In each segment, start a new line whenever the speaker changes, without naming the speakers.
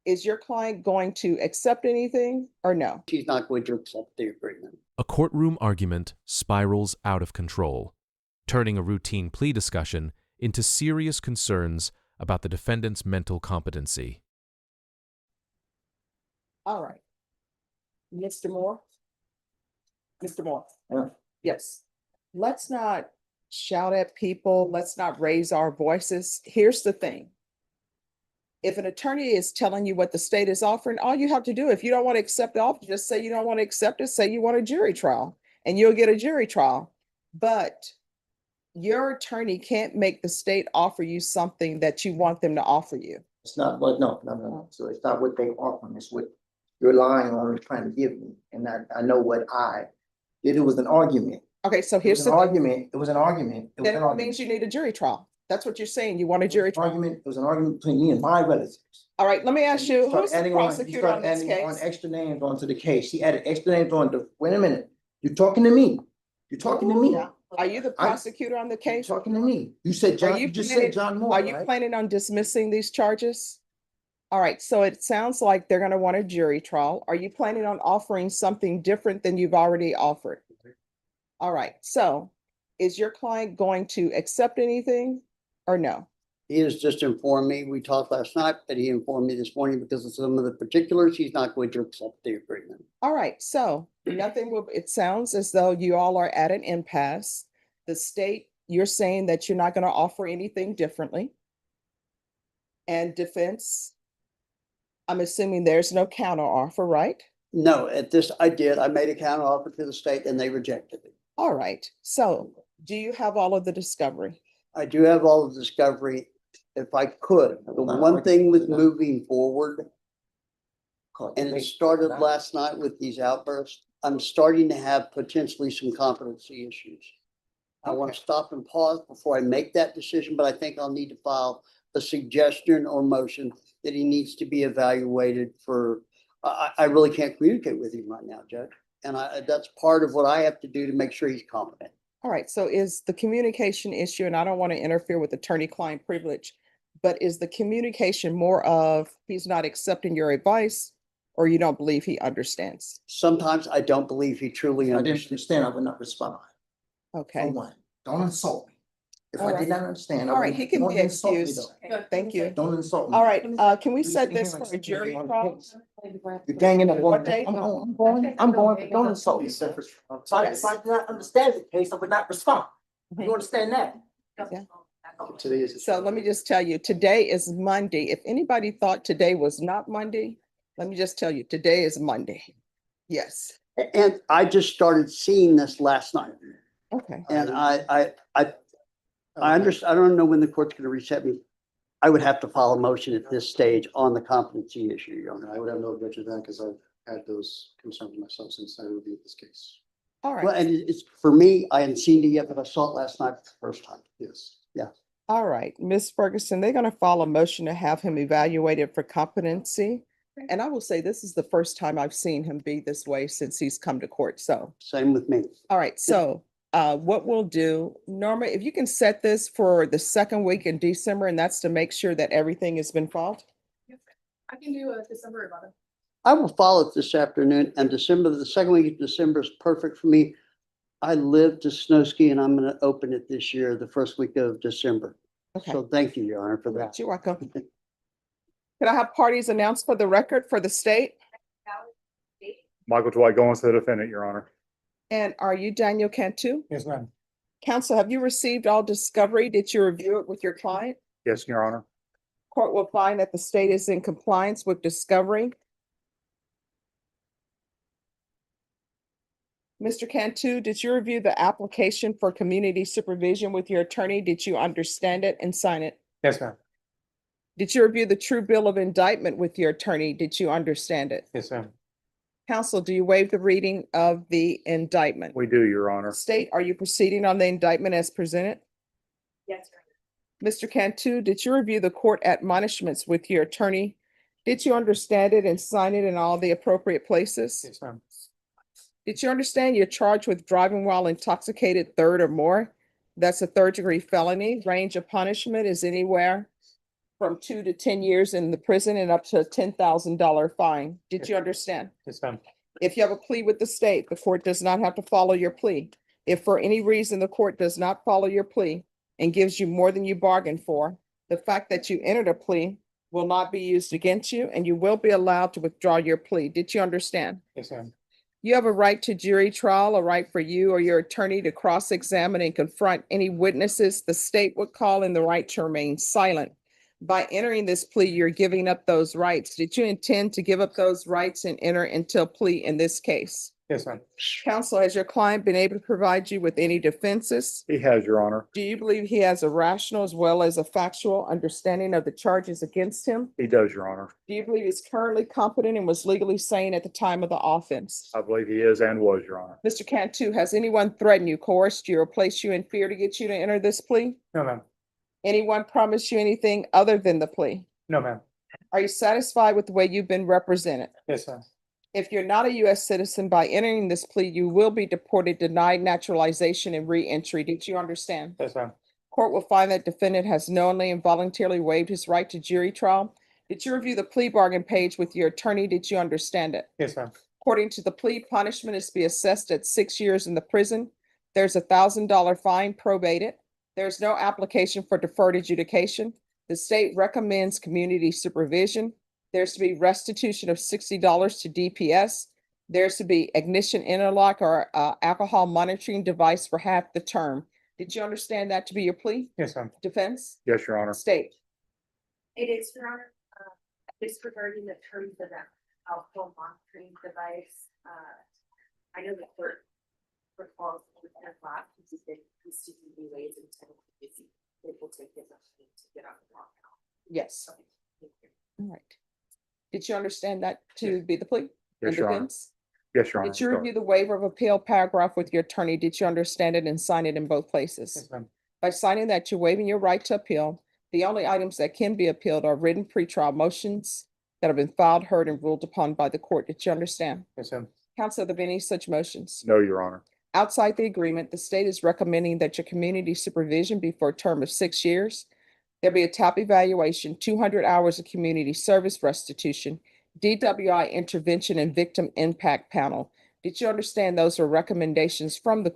is your client going to accept anything or no?
She's not going to accept the agreement.
A courtroom argument spirals out of control, turning a routine plea discussion into serious concerns about the defendant's mental competency.
All right. Mr. Moore? Mr. Moore?
Yeah.
Yes. Let's not shout at people. Let's not raise our voices. Here's the thing. If an attorney is telling you what the state is offering, all you have to do, if you don't want to accept the offer, just say you don't want to accept it, say you want a jury trial, and you'll get a jury trial. But your attorney can't make the state offer you something that you want them to offer you.
It's not what, no. So it's not what they offer, it's what you're lying on and trying to give me. And I know what I did. It was an argument.
Okay, so
It
here's
was
the
an argument. It was an argument. It was
then
an
it
argument.
means you need a jury trial. That's what you're saying. You want a jury trial.
It was an argument between me and my relatives.
All right, let me ask you, who's the
You
prosecutor on
started
this
adding on
case?
extra names onto the case. She added extra names on the, wait a minute, you're talking to me. You're talking to me.
Are you the prosecutor on the
You're
case?
talking to me. You said John, you just said John Moore,
Are you
right?
planning on dismissing these charges? All right, so it sounds like they're gonna want a jury trial. Are you planning on offering something different than you've already offered? All right, so is your client going to accept anything or no?
He has just informed me, we talked last night, but he informed me this morning because of some of the particulars, he's not going to accept the agreement.
All right, so nothing will, it sounds as though you all are at an impasse. The state, you're saying that you're not gonna offer anything differently. And defense, I'm assuming there's no counter offer, right?
No, at this, I did. I made a counter offer to the state and they rejected it.
All right, so do you have all of the discovery?
I do have all of the discovery. If I could, the one thing with moving forward, and it started last night with these outbursts, I'm starting to have potentially some competency issues. I want to stop and pause before I make that decision, but I think I'll need to file a suggestion or motion that he needs to be evaluated for, I really can't communicate with him right now, Judge. And that's part of what I have to do to make sure he's competent.
All right, so is the communication issue, and I don't want to interfere with attorney-client privilege, but is the communication more of he's not accepting your advice or you don't believe he understands?
Sometimes I don't believe he truly
If I didn't
understands.
understand, I would not respond.
Okay,
For one, don't insult me. If
All
I
right.
did not understand. I
all right,
wouldn't-
he can
don't
be
insult me,
excused.
though.
Thank you.
Don't insult me.
All right, can we
You're
set
sitting here
this
like
for a jury
on the
trial?
case. You're ganging up
What
on
date?
I'm going, but don't insult me, sir. If I did not understand the case, I would not respond. You understand that?
Yeah.
Today is.
So let me just tell you, today is Monday. If anybody thought today was not Monday, let me just tell you, today is Monday. Yes,
And I just started seeing this last night.
okay.
And I understand, I don't know when the court's gonna reset me. I would have to file a motion at this stage on the competency issue, Your Honor.
I would have no objection to that because I've had those concerns myself since I reviewed this case.
All
Well,
right,
and it's, for me, I hadn't seen it yet, but I saw it last night for the first time.
Yes.
all right. Ms. Ferguson, they're gonna file a motion to have him evaluated for competency. And I will say, this is the first time I've seen him be this way since he's come to court, so.
Same with me.
All right, so what we'll do, Norma, if you can set this for the second week in December, and that's to make sure that everything has been filed.
I can do a December 11th.
I will follow it this afternoon, and December, the second week of December is perfect for me. I live to snow ski and I'm gonna open it this year, the first week of December.
Okay,
So thank you, Your Honor, for that.
you're welcome. Can I have parties announced for the record for the state?
Michael Dwight Goins, the defendant, Your Honor.
And are you Daniel Cantu?
Yes, ma'am.
Counsel, have you received all discovery? Did you review it with your client?
Yes, Your Honor.
Court will find that the state is in compliance with discovery. Mr. Cantu, did you review the application for community supervision with your attorney? Did you understand it and sign it?
Yes, ma'am.
Did you review the true bill of indictment with your attorney? Did you understand it?
Yes, ma'am.
Counsel, do you waive the reading of the indictment?
We do, Your Honor.
State, are you proceeding on the indictment as presented?
Yes.
Mr. Cantu, did you review the court admonishments with your attorney? Did you understand it and sign it in all the appropriate places?
Yes, ma'am.
Did you understand you're charged with driving while intoxicated third or more? That's a third degree felony. Range of punishment is anywhere from 2 to 10 years in the prison and up to a $10,000 fine. Did you understand?
Yes, ma'am.
If you have a plea with the state, the court does not have to follow your plea. If for any reason the court does not follow your plea and gives you more than you bargained for, the fact that you entered a plea will not be used against you and you will be allowed to withdraw your plea. Did you understand?
Yes, ma'am.
You have a right to jury trial, a right for you or your attorney to cross-examine and confront any witnesses the state would call, and the right to remain silent. By entering this plea, you're giving up those rights. Did you intend to give up those rights and enter into a plea in this case?
Yes, ma'am.
Counsel, has your client been able to provide you with any defenses?
He has, Your Honor.
Do you believe he has a rational as well as a factual understanding of the charges against him?
He does, Your Honor.
Do you believe he's currently competent and was legally sane at the time of the offense?
I believe he is and was, Your Honor.
Mr. Cantu, has anyone threatened you, coerced you, or placed you in fear to get you to enter this plea?
No, ma'am.
Anyone promised you anything other than the plea?
No, ma'am.
Are you satisfied with the way you've been represented?
Yes, ma'am.
If you're not a U.S. citizen, by entering this plea, you will be deported, denied naturalization, and re-entry. Did you understand?
Yes, ma'am.
Court will find that defendant has knowingly and voluntarily waived his right to jury trial. Did you review the plea bargain page with your attorney? Did you understand it?
Yes, ma'am.
According to the plea, punishment is to be assessed at 6 years in the prison. There's a $1,000 fine probated. There's no application for deferred adjudication. The state recommends community supervision. There's to be restitution of $60 to DPS. There's to be ignition interlock or alcohol monitoring device for half the term. Did you understand that to be your plea?
Yes, ma'am.
Defense?
Yes, Your Honor.
State?
It is, Your Honor, disregarding the terms of that alcohol monitoring device. I know the court recalls with that last, because they used to be ways until it will take his opportunity to get out the law.
Yes.
Okay, thank you.
All right. Did you understand that to be the plea?
Yes,
and
Your Honor.
defense?
Yes, Your Honor.
Did you review the waiver of appeal paragraph with your attorney? Did you understand it and sign it in both places?
Yes, ma'am.
By signing that, you're waiving your right to appeal. The only items that can be appealed are written pretrial motions that have been filed, heard, and ruled upon by the court. Did you understand?
Yes, ma'am.
Counsel, have there been any such motions?
No, Your Honor.
Outside the agreement, the state is recommending that your community supervision be for a term of 6 years. There'll be a top evaluation, 200 hours of community service restitution, DWI intervention, and victim impact panel. Did you understand those are recommendations from the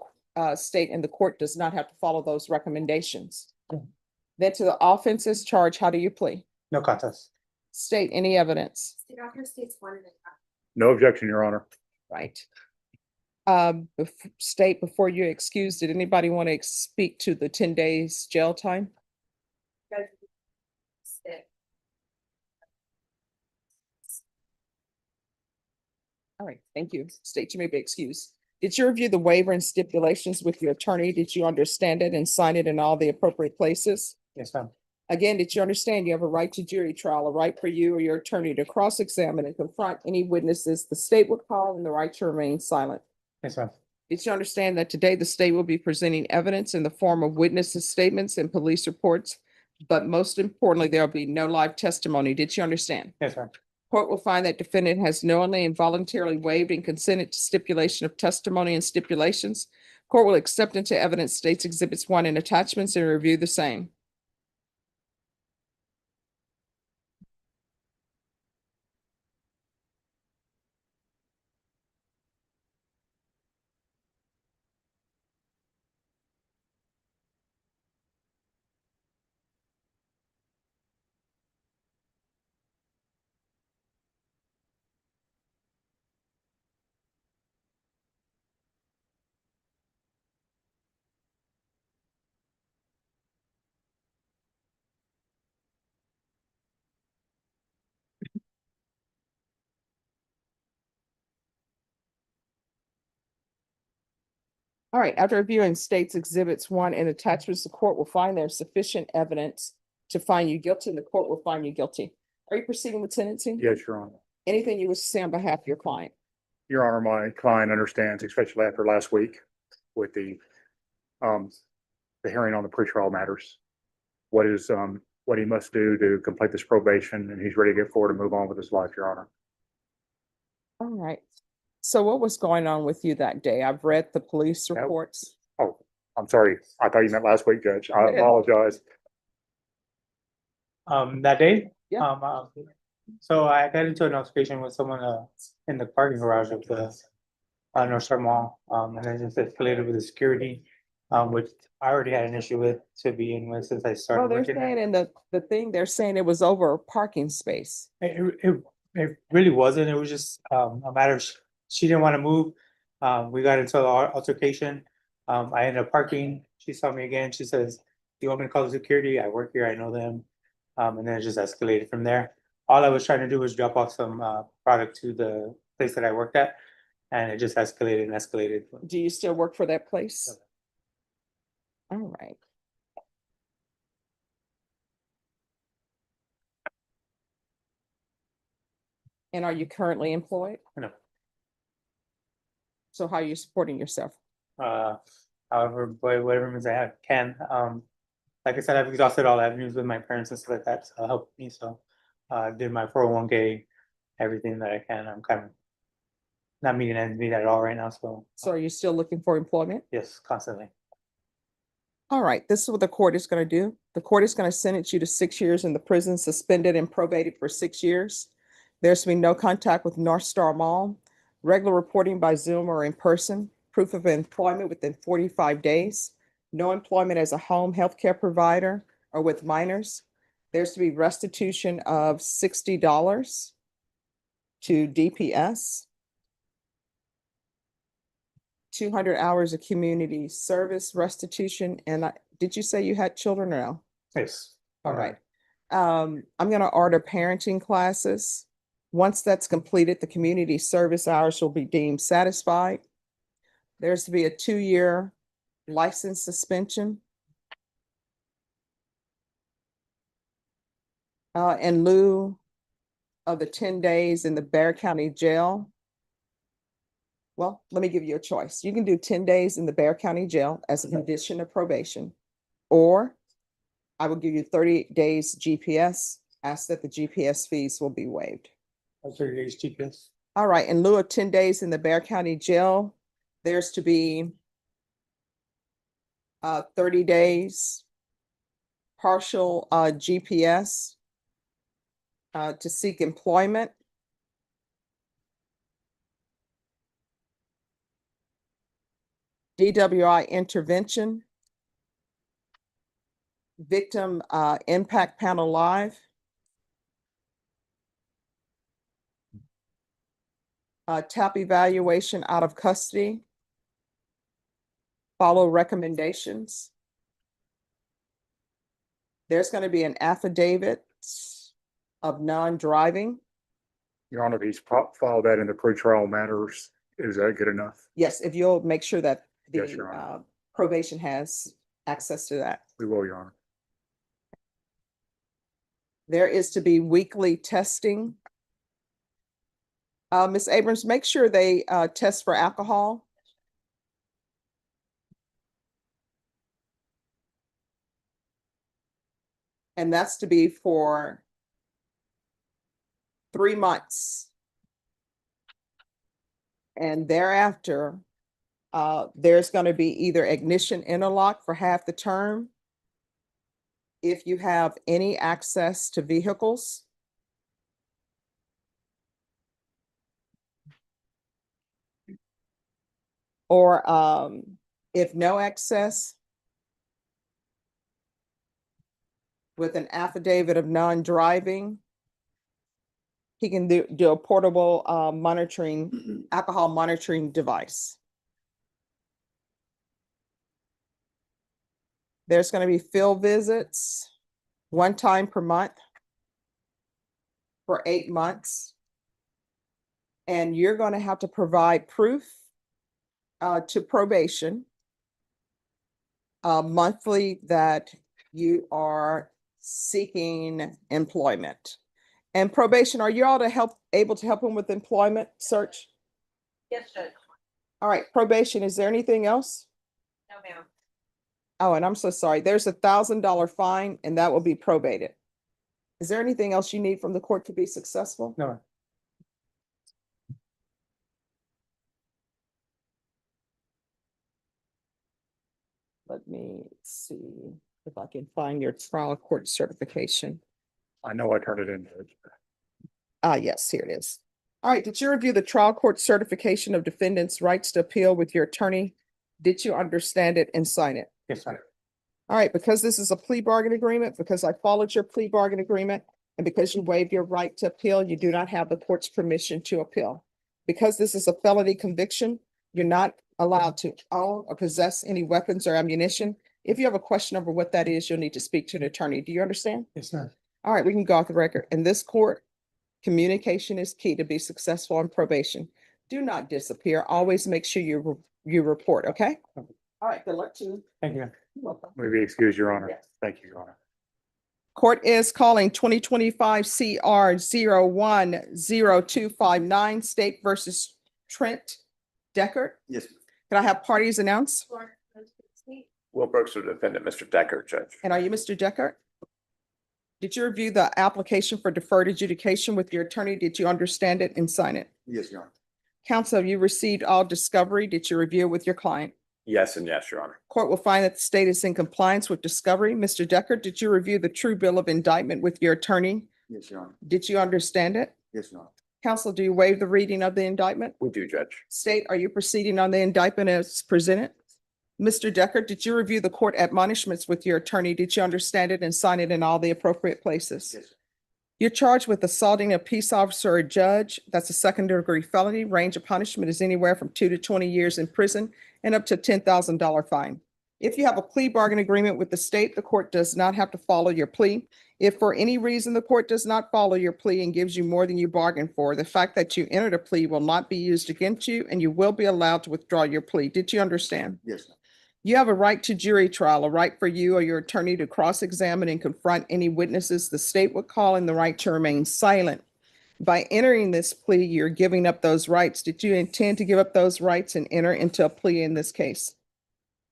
state, and the court does not have to follow those recommendations? Then to the offenses charged, how do you plea?
No contest.
State any evidence,
State author states one and a half.
No objection, Your Honor.
right? State, before you excuse, did anybody want to speak to the 10 days jail time?
Judge, state.
All right, thank you. State, you may be excused. Did you review the waiver and stipulations with your attorney? Did you understand it and sign it in all the appropriate places?
Yes, ma'am.
Again, did you understand you have a right to jury trial, a right for you or your attorney to cross-examine and confront any witnesses the state would call, and the right to remain silent?
Yes, ma'am.
Did you understand that today the state will be presenting evidence in the form of witnesses' statements and police reports? But most importantly, there'll be no live testimony. Did you understand?
Yes, ma'am.
Court will find that defendant has knowingly and voluntarily waived and consented to stipulation of testimony and stipulations. Court will accept into evidence states exhibits 1 and attachments and review the same. All right, after reviewing states exhibits 1 and attachments, the court will find there's sufficient evidence to find you guilty, and the court will find you guilty. Are you proceeding with sentencing?
Yes, Your Honor.
Anything you wish to say on behalf of your client?
Your Honor, my client understands, especially after last week with the hearing on the pretrial matters, what he must do to complete this probation, and he's ready to get forward and move on with his life, Your Honor.
All right. So what was going on with you that day? I've read the police
Yep.
reports.
Oh, I'm sorry. I thought you meant last week, Judge. I
Yeah.
apologize.
That day?
Yeah.
So I got into an altercation with someone, in the parking garage of the, North Star Mall, and then just escalated with the security, which I already had an issue with to begin with since I
Well,
started
they're
working.
saying in the thing, they're saying it was over a parking space.
It really wasn't, it was just, a matter of, she didn't wanna move. We got into an altercation, I ended up parking, she saw me again, she says, "Do you want me to call the security? I work here, I know them." And then it just escalated from there. All I was trying to do was drop off some, product to the place that I worked at, and it just escalated and escalated.
Do you still work for that place? All right. And are you currently employed?
No.
So how are you supporting yourself?
However, by whatever means I have can, like I said, I've exhausted all avenues with my parents and stuff like that, so help me, so. Did my 401k, everything that I can, I'm kind of. Not meeting ends meet at all right now, so,
So are you still looking for employment?
yes, constantly.
All right, this is what the court is going to do. The court is going to sentence you to 6 years in the prison, suspended and probated for 6 years. There's to be no contact with North Star Mall, regular reporting by Zoom or in person, proof of employment within 45 days, no employment as a home healthcare provider or with minors. There's to be restitution of $60 to DPS. 200 hours of community service restitution. And did you say you had children or no?
Yes.
All right. I'm gonna order parenting classes. Once that's completed, the community service hours will be deemed satisfied. There's to be a 2-year license suspension. In lieu of the 10 days in the Bear County Jail. Well, let me give you a choice. You can do 10 days in the Bear County Jail as a condition of probation, or I will give you 30 days GPS, ask that the GPS fees will be waived.
30 days GPS.
All right, in lieu of 10 days in the Bear County Jail, there's to be 30 days partial GPS to seek employment. DWI intervention. Victim impact panel live. TAP evaluation out of custody. Follow recommendations. There's going to be an affidavit of non-driving.
Your Honor, if he's follow that in the pretrial matters, is that good enough?
Yes, if you'll make sure that
Yes, Your
the
Honor.
probation has access to that.
We will, Your Honor.
There is to be weekly testing. Ms. Abrams, make sure they test for alcohol. And that's to be for 3 months. And thereafter, there's going to be either ignition interlock for half the term. If you have any access to vehicles. Or if no access, with an affidavit of non-driving, he can do a portable monitoring, alcohol monitoring device. There's going to be field visits 1 time per month for 8 months. And you're going to have to provide proof to probation monthly that you are seeking employment. And probation, are you all able to help him with employment search?
Yes, Judge.
All right, probation, is there anything else?
No, ma'am.
Oh, and I'm so sorry. There's a $1,000 fine and that will be probated. Is there anything else you need from the court to be successful?
No.
Let me see if I can find your trial court certification.
I know I turned it in. Judge.
Yes, here it is. All right, did you review the trial court certification of defendant's rights to appeal with your attorney? Did you understand it and sign it?
Yes, sir.
All right, because this is a plea bargain agreement, because I followed your plea bargain agreement, and because you waived your right to appeal, you do not have the court's permission to appeal. Because this is a felony conviction, you're not allowed to own or possess any weapons or ammunition. If you have a question over what that is, you'll need to speak to an attorney. Do you understand?
Yes, sir.
All right, we can go off the record. In this court, communication is key to be successful on probation. Do not disappear. Always make sure you report, okay? All right, good luck to you.
Thank you.
You're welcome.
Maybe excuse, Your Honor.
Yes.
Thank you, Your Honor.
Court is calling 2025 CR 010259 State versus Trent Deckard.
Yes.
Can I have parties announced?
Will Brooks, the defendant, Mr. Decker, Judge.
And are you Mr. Deckard? Did you review the application for deferred adjudication with your attorney? Did you understand it and sign it?
Yes, Your Honor.
Counsel, have you received all discovery? Did you review it with your client?
Yes and yes, Your Honor.
Court will find that the state is in compliance with discovery. Mr. Deckard, did you review the true bill of indictment with your attorney?
Yes, Your Honor.
Did you understand it?
Yes, Your Honor.
Counsel, do you waive the reading of the indictment?
We do, Judge.
State, are you proceeding on the indictment as presented? Mr. Deckard, did you review the court admonishments with your attorney? Did you understand it and sign it in all the appropriate places?
Yes, sir.
You're charged with assaulting a peace officer or judge. That's a second-degree felony. Range of punishment is anywhere from 2 to 20 years in prison and up to $10,000 fine. If you have a plea bargain agreement with the state, the court does not have to follow your plea. If for any reason the court does not follow your plea and gives you more than you bargained for, the fact that you entered a plea will not be used against you and you will be allowed to withdraw your plea. Did you understand?
Yes, sir.
You have a right to jury trial, a right for you or your attorney to cross-examine and confront any witnesses the state would call, and the right to remain silent. By entering this plea, you're giving up those rights. Did you intend to give up those rights and enter into a plea in this case?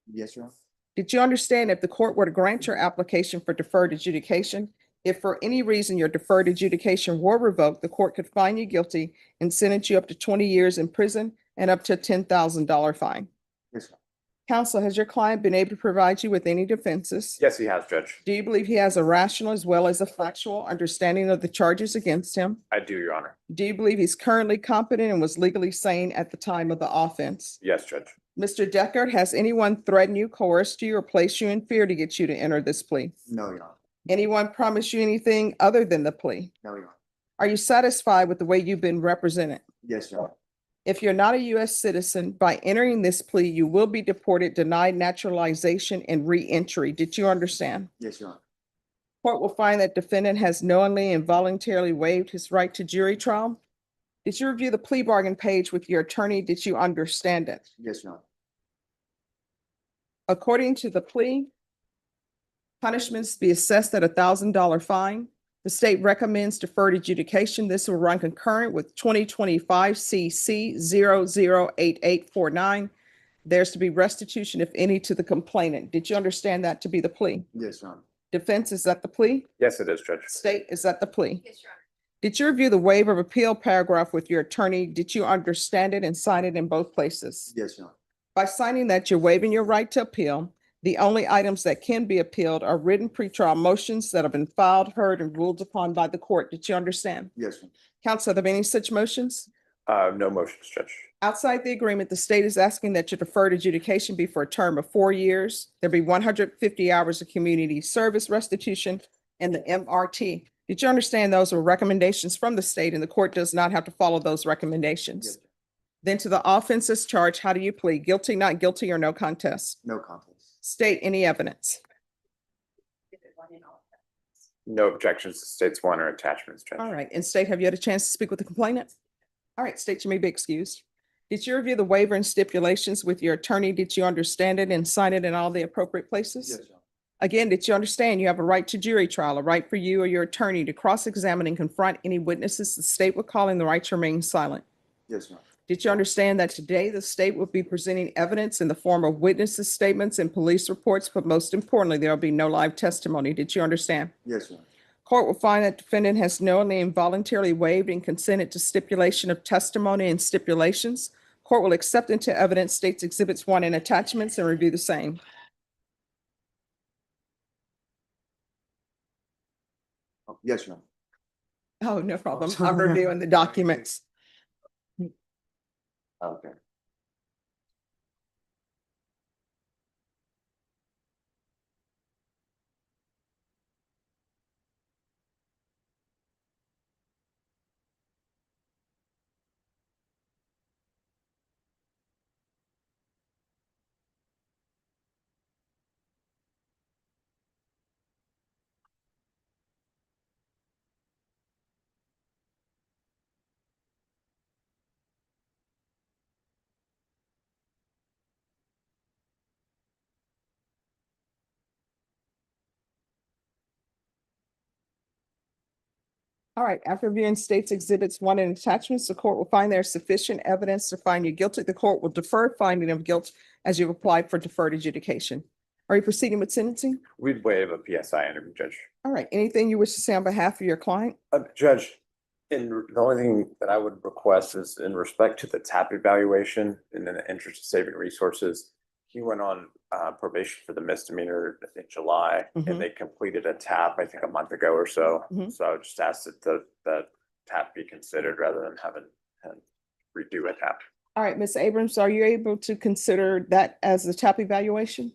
Yes, Your Honor.
Did you understand if the court were to grant your application for deferred adjudication, if for any reason your deferred adjudication were revoked, the court could find you guilty and sentence you up to 20 years in prison and up to a $10,000 fine?
Yes, sir.
Counsel, has your client been able to provide you with any defenses?
Yes, he has, Judge.
Do you believe he has a rational as well as a factual understanding of the charges against him?
I do, Your Honor.
Do you believe he's currently competent and was legally sane at the time of the offense?
Yes, Judge.
Mr. Deckard, has anyone threatened you, coerced you, or placed you in fear to get you to enter this plea?
No, Your Honor.
Anyone promised you anything other than the plea?
No, Your Honor.
Are you satisfied with the way you've been represented?
Yes, Your Honor.
If you're not a U.S. citizen, by entering this plea, you will be deported, denied naturalization, and re-entry. Did you understand?
Yes, Your Honor.
Court will find that defendant has knowingly and voluntarily waived his right to jury trial. Did you review the plea bargain page with your attorney? Did you understand it?
Yes, Your Honor.
According to the plea, punishments be assessed at $1,000 fine. The state recommends deferred adjudication. This will run concurrent with 2025 CC 008849. There's to be restitution, if any, to the complainant. Did you understand that to be the plea?
Yes, Your Honor.
Defense, is that the plea?
Yes, it is, Judge.
State, is that the plea?
Yes, Your Honor.
Did you review the waiver of appeal paragraph with your attorney? Did you understand it and sign it in both places?
Yes, Your Honor.
By signing that, you're waiving your right to appeal. The only items that can be appealed are written pretrial motions that have been filed, heard, and ruled upon by the court. Did you understand?
Yes, Your Honor.
Counsel, are there any such motions?
No motions, Judge.
Outside the agreement, the state is asking that your deferred adjudication be for a term of 4 years. There be 150 hours of community service restitution and the MRT. Did you understand those were recommendations from the state and the court does not have to follow those recommendations?
Yes.
Then to the offenses charged, how do you plead? Guilty, not guilty, or no contest?
No contest.
State any evidence.
No objections to states one or attachments, Judge.
All right, and state, have you had a chance to speak with the complainant? All right, state, you may be excused. Did you review the waiver and stipulations with your attorney? Did you understand it and sign it in all the appropriate places?
Yes, Your Honor.
Again, did you understand you have a right to jury trial, a right for you or your attorney to cross-examine and confront any witnesses the state would call in the right to remain silent?
Yes, Your Honor.
Did you understand that today the state will be presenting evidence in the form of witnesses' statements and police reports, but most importantly, there will be no live testimony? Did you understand?
Yes, Your Honor.
Court will find that defendant has knowingly and voluntarily waived and consented to stipulation of testimony and stipulations. Court will accept into evidence states exhibits 1 and attachments and review the same.
Okay.
Yes, Your
Oh, no problem.
sorry.
I'm reviewing the documents.
Honor. Okay.
All right, after reviewing states exhibits 1 and attachments, the court will find there is sufficient evidence to find you guilty. The court will defer finding of guilt as you've applied for deferred adjudication. Are you proceeding with sentencing?
We'd waive a PSI interview, Judge.
All right, anything you wish to say on behalf of your client?
Judge, the only thing that I would request is in respect to the TAP evaluation and in the interest of saving resources. He went on probation for the misdemeanor in July
Mhm.
and they completed a TAP, I think a month ago or so.
Mhm.
So I would just ask that the TAP be considered rather than having him redo a TAP.
All right, Ms. Abrams, are you able to consider that as the TAP evaluation?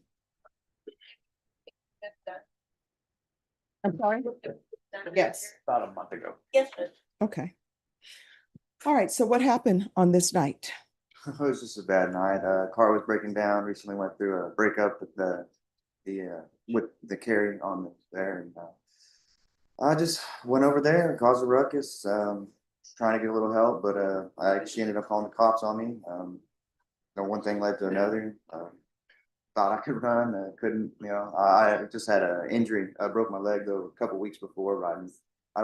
I'm sorry? Yes.
About a month ago.
Yes, Judge.
Okay. All right, so what happened on this night?
It was just a bad night. Car was breaking down. Recently went through a breakup with the carry on there, and I just went over there and caused a ruckus, trying to get a little help, but she ended up calling the cops on me. One thing led to another. Thought I could run, couldn't. I just had an injury. I broke my leg though a couple weeks before riding. I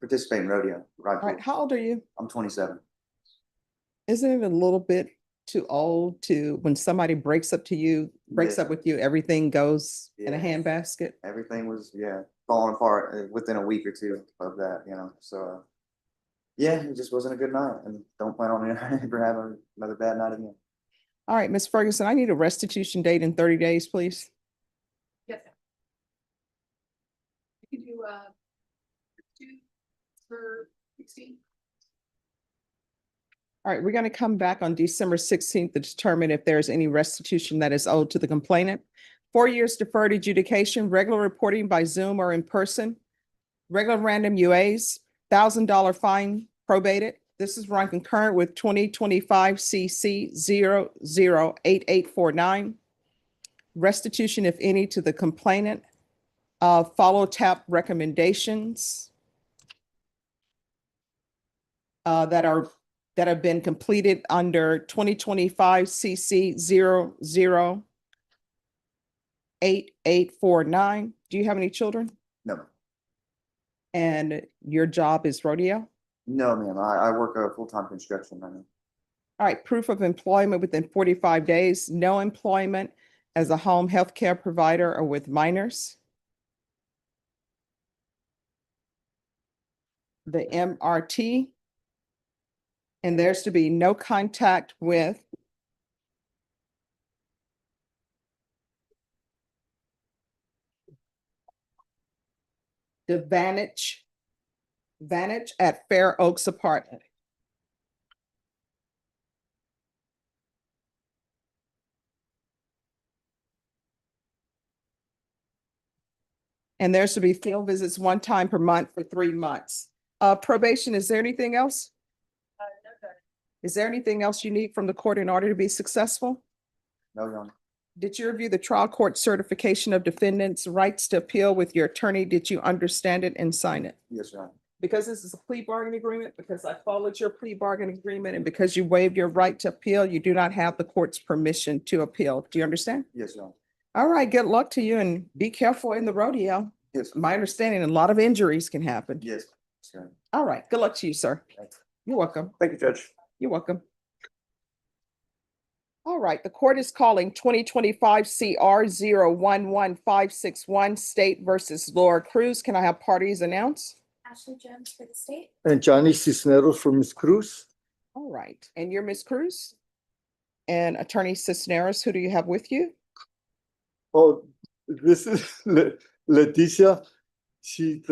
participate in rodeo.
All right, how old are you?
I'm 27.
Isn't it a little bit too old to, when somebody breaks up
Yeah.
with you, everything goes in a
Yeah.
handbasket?
Everything was falling apart within a week or two of that, so yeah, it just wasn't a good night, and don't plan on ever having another bad night again.
All right, Ms. Ferguson, I need a restitution date in 30 days, please.
Yes. You can do, 2 for 16.
All right, we're going to come back on December 16th to determine if there's any restitution that is owed to the complainant. 4 years deferred adjudication, regular reporting by Zoom or in person, regular random UAs, $1,000 fine probated. This is run concurrent with 2025 CC 008849. Restitution, if any, to the complainant. Follow TAP recommendations that have been completed under 2025 CC 008849. Do you have any children?
No,
And your job is rodeo?
no, ma'am. I work a full-time construction right now.
All right, proof of employment within 45 days, no employment as a home healthcare provider or with minors. The MRT. And there's to be no contact with the Vantage at Fair Oaks Apartment. And there's to be field visits 1 time per month for 3 months. Probation, is there anything else?
No, Judge.
Is there anything else you need from the court in order to be successful?
No, Your Honor.
Did you review the trial court certification of defendant's rights to appeal with your attorney? Did you understand it and sign it?
Yes, Your Honor.
Because this is a plea bargaining agreement, because I followed your plea bargaining agreement, and because you waived your right to appeal, you do not have the court's permission to appeal. Do you understand?
Yes, Your Honor.
All right, good luck to you and be careful in the rodeo.
Yes.
My understanding, a lot of injuries can happen.
Yes. Sir.
All right, good luck to you, sir.
Thanks.
You're welcome.
Thank you, Judge.
You're welcome. All right, the court is calling 2025 CR 011561 State versus Laura Cruz. Can I have parties announced?
Ashley Jones for the state.
And Johnny Cisneros from Miss Cruz.
All right, and you're Ms. Cruz? And Attorney Cisneros, who do you have with you?
Oh, this is Leticia. She's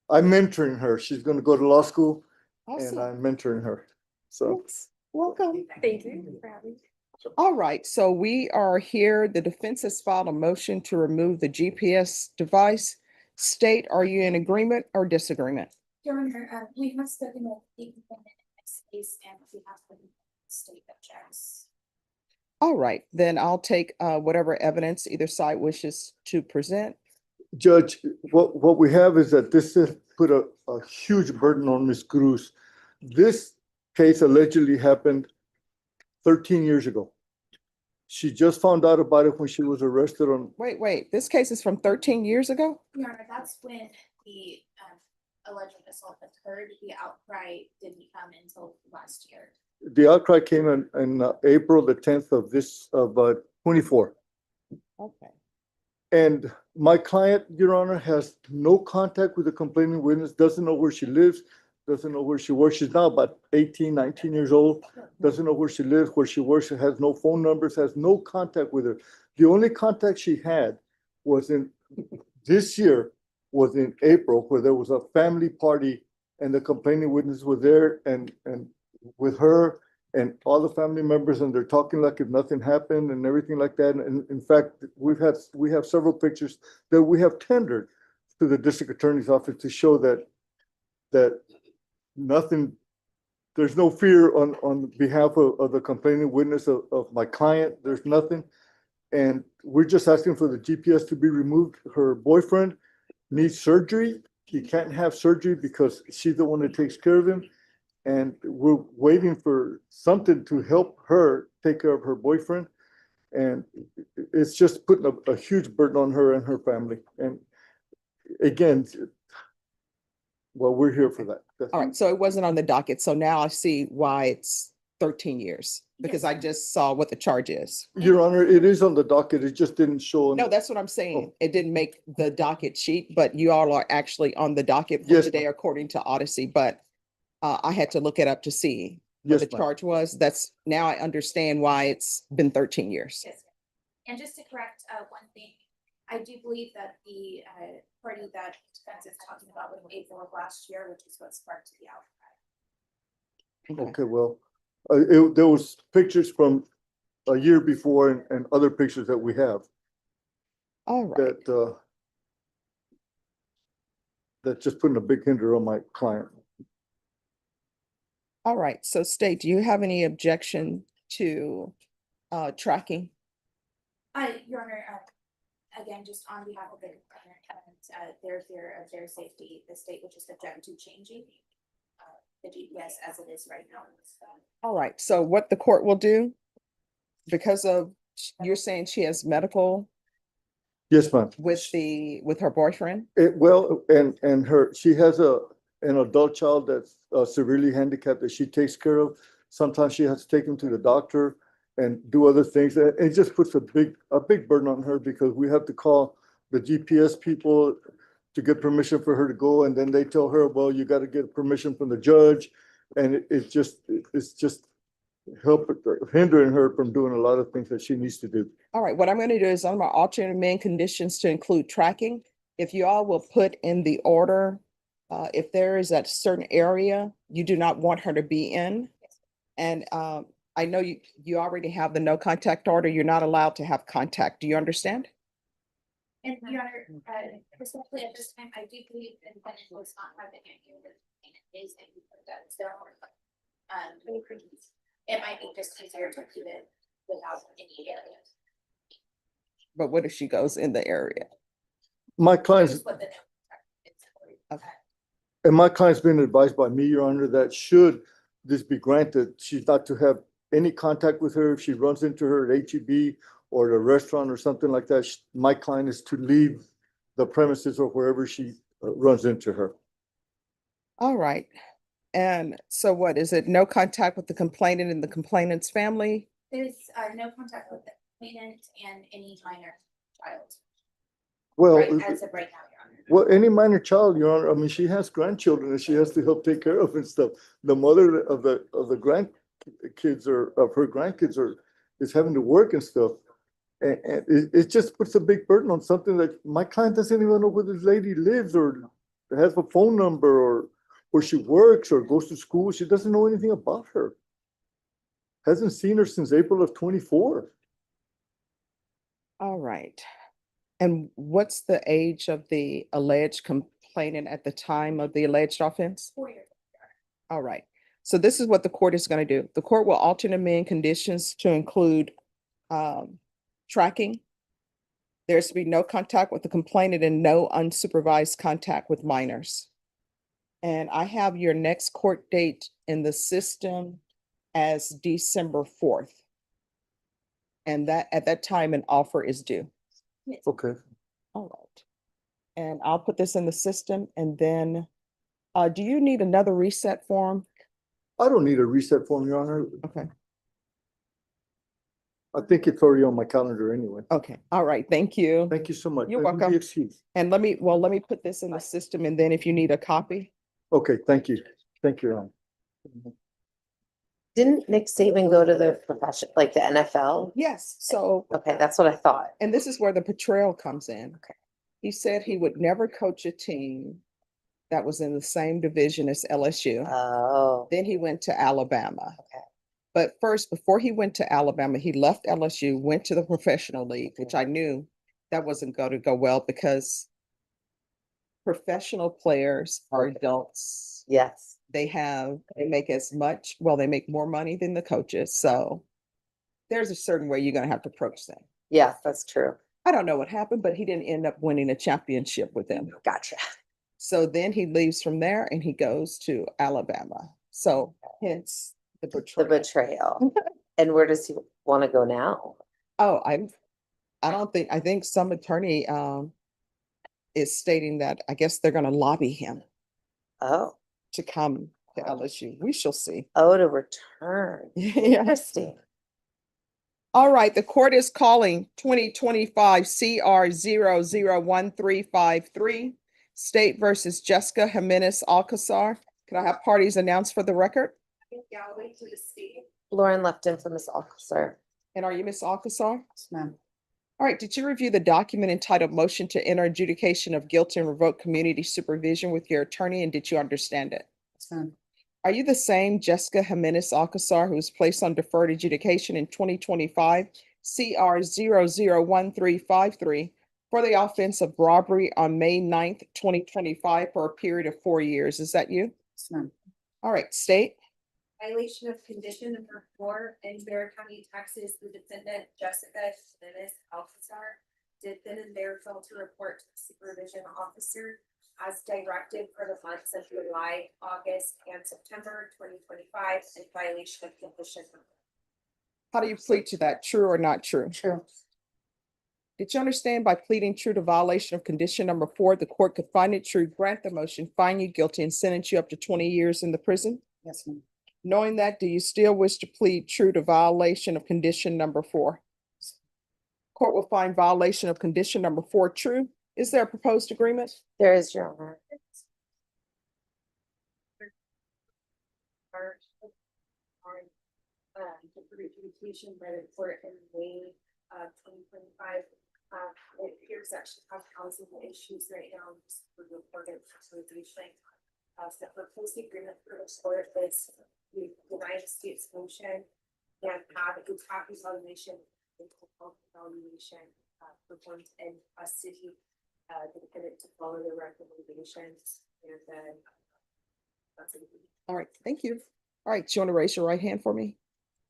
I'm mentoring her. She's gonna go to law school and
Awesome.
I'm mentoring her. So,
Yes. Welcome.
Thank you for having me.
All right, so we are here. The defense has filed a motion to remove the GPS device. State, are you in agreement or disagreement?
Your Honor, we have spoken with the defendant in this case and we have the state objects.
All right, then I'll take whatever evidence either side wishes to present.
Judge, what we have is that this has put a huge burden on Ms. Cruz. This case allegedly happened 13 years ago. She just found out about it when she was arrested on,
Wait, this case is from 13 years ago?
Your Honor, that's when the alleged assault occurred. The outcry didn't come until last year.
the outcry came in April the 10th of 24.
Okay.
And my client, Your Honor, has no contact with the complaining witness, doesn't know where she lives, doesn't know where she works. She's now about 18, 19 years old, doesn't know where she lives, where she works, has no phone numbers, has no contact with her. The only contact she had was this year was in April, where there was a family party and the complaining witness were there and with her and all the family members, and they're talking like if nothing happened and everything like that. And in fact, we have several pictures that we have tendered to the district attorney's office to show that nothing, there's no fear on behalf of the complaining witness of my client. There's nothing. And we're just asking for the GPS to be removed. Her boyfriend needs surgery. He can't have surgery because she's the one that takes care of him. And we're waiting for something to help her take care of her boyfriend. And it's just putting a huge burden on her and her family. And again, well, we're here for that.
All right, so it wasn't on the docket. So now I see why it's 13 years, because I just saw what the charge is.
Your Honor, it is on the docket. It just didn't show.
No, that's what I'm saying. It didn't make the docket sheet, but you all are actually on the docket for
Yes,
today according to Odyssey, but I had to look it up to see what
Yes,
the
ma'am.
charge was. That's, now I understand why it's been 13 years.
Yes. And just to correct one thing, I do believe that the party that defense is talking about was April of last year, which is what sparked the outcry.
Okay, well, there was pictures from a year before and other pictures that we have
All right.
that's just putting a big hinder on my client.
All right, so State, do you have any objection to tracking?
Your Honor, again, just on behalf of the defendant, their fear of their safety, the state would just object to changing the GPS as it is right now.
All right, so what the court will do, because of, you're saying she has medical
Yes, ma'am.
with her boyfriend?
Well, and she has an adult child that's severely handicapped that she takes care of. Sometimes she has to take him to the doctor and do other things. And it just puts a big burden on her because we have to call the GPS people to get permission for her to go. And then they tell her, well, you got to get permission from the judge. And it's just hindering her from doing a lot of things that she needs to do.
All right, what I'm going to do is I'm going to alter amend conditions to include tracking. If you all will put in the order, if there is a certain area you do not want her to be in. And I know you already have the no contact order. You're not allowed to have contact. Do you understand?
And Your Honor, respectfully, at this time, I do believe the defendant was not having any of the is that you put that down. It might be just easier to keep it without any areas.
But what if she goes in the area?
My client's,
Just what the
Okay.
and my client's been advised by me, Your Honor, that should this be granted, she's not to have any contact with her. If she runs into her at HEB or a restaurant or something like that, my client is to leave the premises or wherever she runs into her.
All right. And so what is it? No contact with the complainant and the complainant's family?
There's no contact with the complainant and any minor child.
Well,
Right, as of right now, Your Honor.
well, any minor child, Your Honor, I mean, she has grandchildren that she has to help take care of and stuff. The mother of the grandkids or of her grandkids is having to work and stuff. And it just puts a big burden on something that my client doesn't even know where this lady lives or has a phone number or where she works or goes to school. She doesn't know anything about her. Hasn't seen her since April of 24.
All right. And what's the age of the alleged complainant at the time of the alleged offense?
4 years.
All right. So this is what the court is going to do. The court will alter and amend conditions to include tracking. There's to be no contact with the complainant and no unsupervised contact with minors. And I have your next court date in the system as December 4th. And that at that time, an offer is due.
Okay.
All right. And I'll put this in the system and then, do you need another reset form?
I don't need a reset form, Your Honor.
Okay.
I think it's already on my calendar anyway.
Okay. All right. Thank you.
Thank you so much.
You're
Let me be
welcome.
excused.
And let me put this in the system and then if you need a copy.
Okay, thank you. Thank you, Your Honor.
Didn't Nick Saban go to the profession, like the NFL?
Yes. So,
Okay, that's what I thought.
and this is where the portrayal comes in.
Okay.
He said he would never coach a team that was in the same division as LSU.
Oh,
Then he went to Alabama.
okay.
But first, before he went to Alabama, he left LSU, went to the professional league, which I knew that wasn't going to go well because professional players are adults.
Yes.
They make as much, well, they make more money than the coaches. So there's a certain way you're going to have to approach them.
Yeah, that's true.
I don't know what happened, but he didn't end up winning a championship with them.
Gotcha.
So then he leaves from there and he goes to Alabama. So hence the
The
betrayal.
betrayal. And where does he want to go now?
Oh, I think some attorney is stating that I guess they're gonna lobby him
Oh,
to come to LSU. We shall see.
oh, to return.
Yeah.
Interesting.
All right, the court is calling 2025 CR 001353, State versus Jessica Jimenez Alcazar. Can I have parties announced for the record?
Galloway to the state.
Lauren Lefton from Miss Officer.
And are you Miss Alcazar?
Yes, ma'am.
All right, did you review the document entitled Motion to Enter Adjudication of Guilt and Revoke Community Supervision with your attorney, and did you understand it?
Yes, ma'am.
Are you the same Jessica Jimenez Alcazar who was placed on deferred adjudication in 2025 CR 001353 for the offense of robbery on May 9th, 2025 for a period of 4 years? Is that you?
Yes, ma'am.
All right, state.
Violation of condition number 4 in Bear County, Texas, the defendant Jessica Jimenez Alcazar did then and there fail to report to the supervision officer as directed for the months of July, August, and September 2025 in violation of condition.
How do you plead to that? True or not true?
True.
Did you understand by pleading true to violation of condition number 4, the court could find it true, grant the motion, find you guilty, and sentence you up to 20 years in the prison?
Yes, ma'am.
Knowing that, do you still wish to plead true to violation of condition number 4? Court will find violation of condition number 4 true. Is there a proposed agreement?
There is, Your Honor.
Deferred adjudication by the court in May 2025. It appears that she has housing issues right now. For the reported facilitation. The proposed agreement for the court is the United States motion and have a copy evaluation evaluation performed in custody. The defendant to follow the recommendations and then. That's it.
All right, thank you. All right, do you want to raise your right hand for me?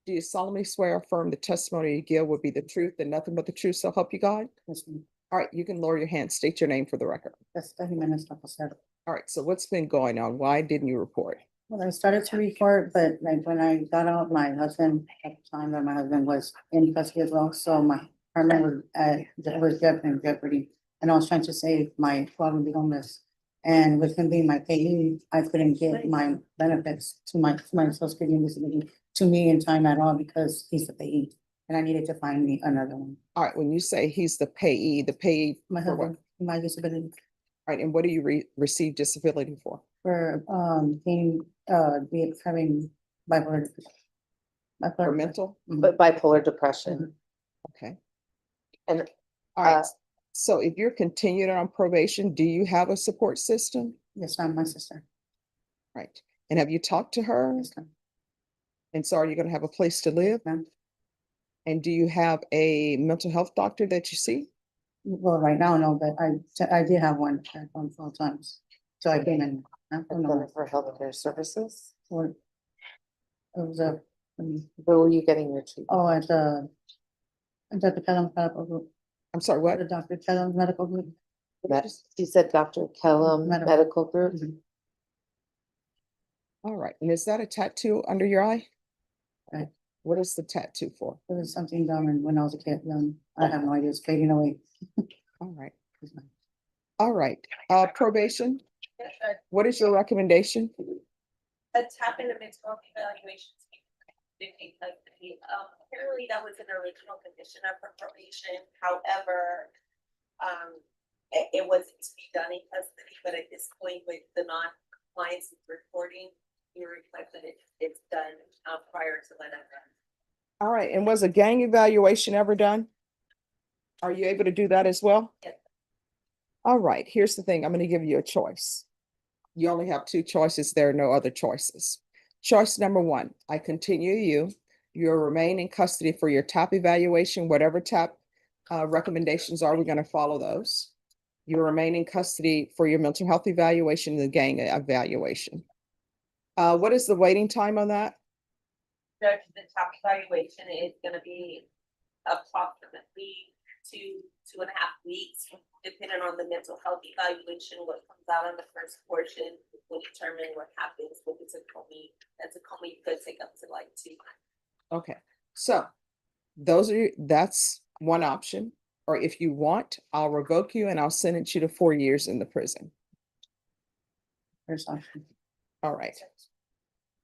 Do you solemnly swear or affirm the testimony you give will be the truth and nothing but the truth, so help you God?
Yes, ma'am.
All right, you can lower your hand, state your name for the record.
Jessica Jimenez Alcazar.
All right, so what's been going on? Why didn't you report?
Well, I started to report, but like when I got out, my husband, at the time that my husband was in custody as well, so my apartment was in jeopardy. And I was trying to save my father be homeless. And with him being my payee, I couldn't get my benefits to my social security and disability to me in time at all because he's the payee. And I needed to find me another one.
All right, when you say he's the payee
My
for what?
husband, my disability
All right, and what do you receive disability for?
for having bipolar.
For mental?
Mhm.
But bipolar depression.
Okay.
And
All right, so if you're continuing on probation, do you have a support system?
Yes, ma'am, my sister.
Right. And have you talked to her?
Yes, ma'am.
And so are you gonna have a place to live?
Ma'am.
And do you have a mental health doctor that you see?
Well, right now, no, but I did have one at one full times. So I came in. I don't know.
For healthcare services?
What? It was a,
Where were you getting your treatment?
oh, at the Pelham Medical Group,
I'm sorry,
the
what?
Dr. Pelham Medical Group.
You said Dr. Kellum
Medical.
Medical Group?
Mhm.
All right. And is that a tattoo under your eye?
Right.
What is the tattoo for?
It was something done when I was a kid, I have no idea, it's fading away.
All right. All right. Probation, what is your recommendation?
A tap in the mental health evaluation. Apparently that was an original condition of her probation, however, it wasn't to be done in custody, but at this point with the non-compliance reporting, you request that it's done, prior to that.
All right. And was a gang evaluation ever done? Are you able to do that as well?
Yes.
All right. Here's the thing. I'm going to give you a choice. You only have two choices. There are no other choices. Choice number one, I continue you. You'll remain in custody for your TAP evaluation, whatever TAP recommendations are, we're going to follow those. You remain in custody for your mental health evaluation and the gang evaluation. What is the waiting time on that?
Judge, the top evaluation is gonna be approximately 2.5 weeks, depending on the mental health evaluation, what comes out on the first portion will determine what happens with the tacoma. That tacoma could take up to like 2 months.
Okay, so that's one option. Or if you want, I'll revoke you and I'll sentence you to 4 years in the prison.
First option.
All right.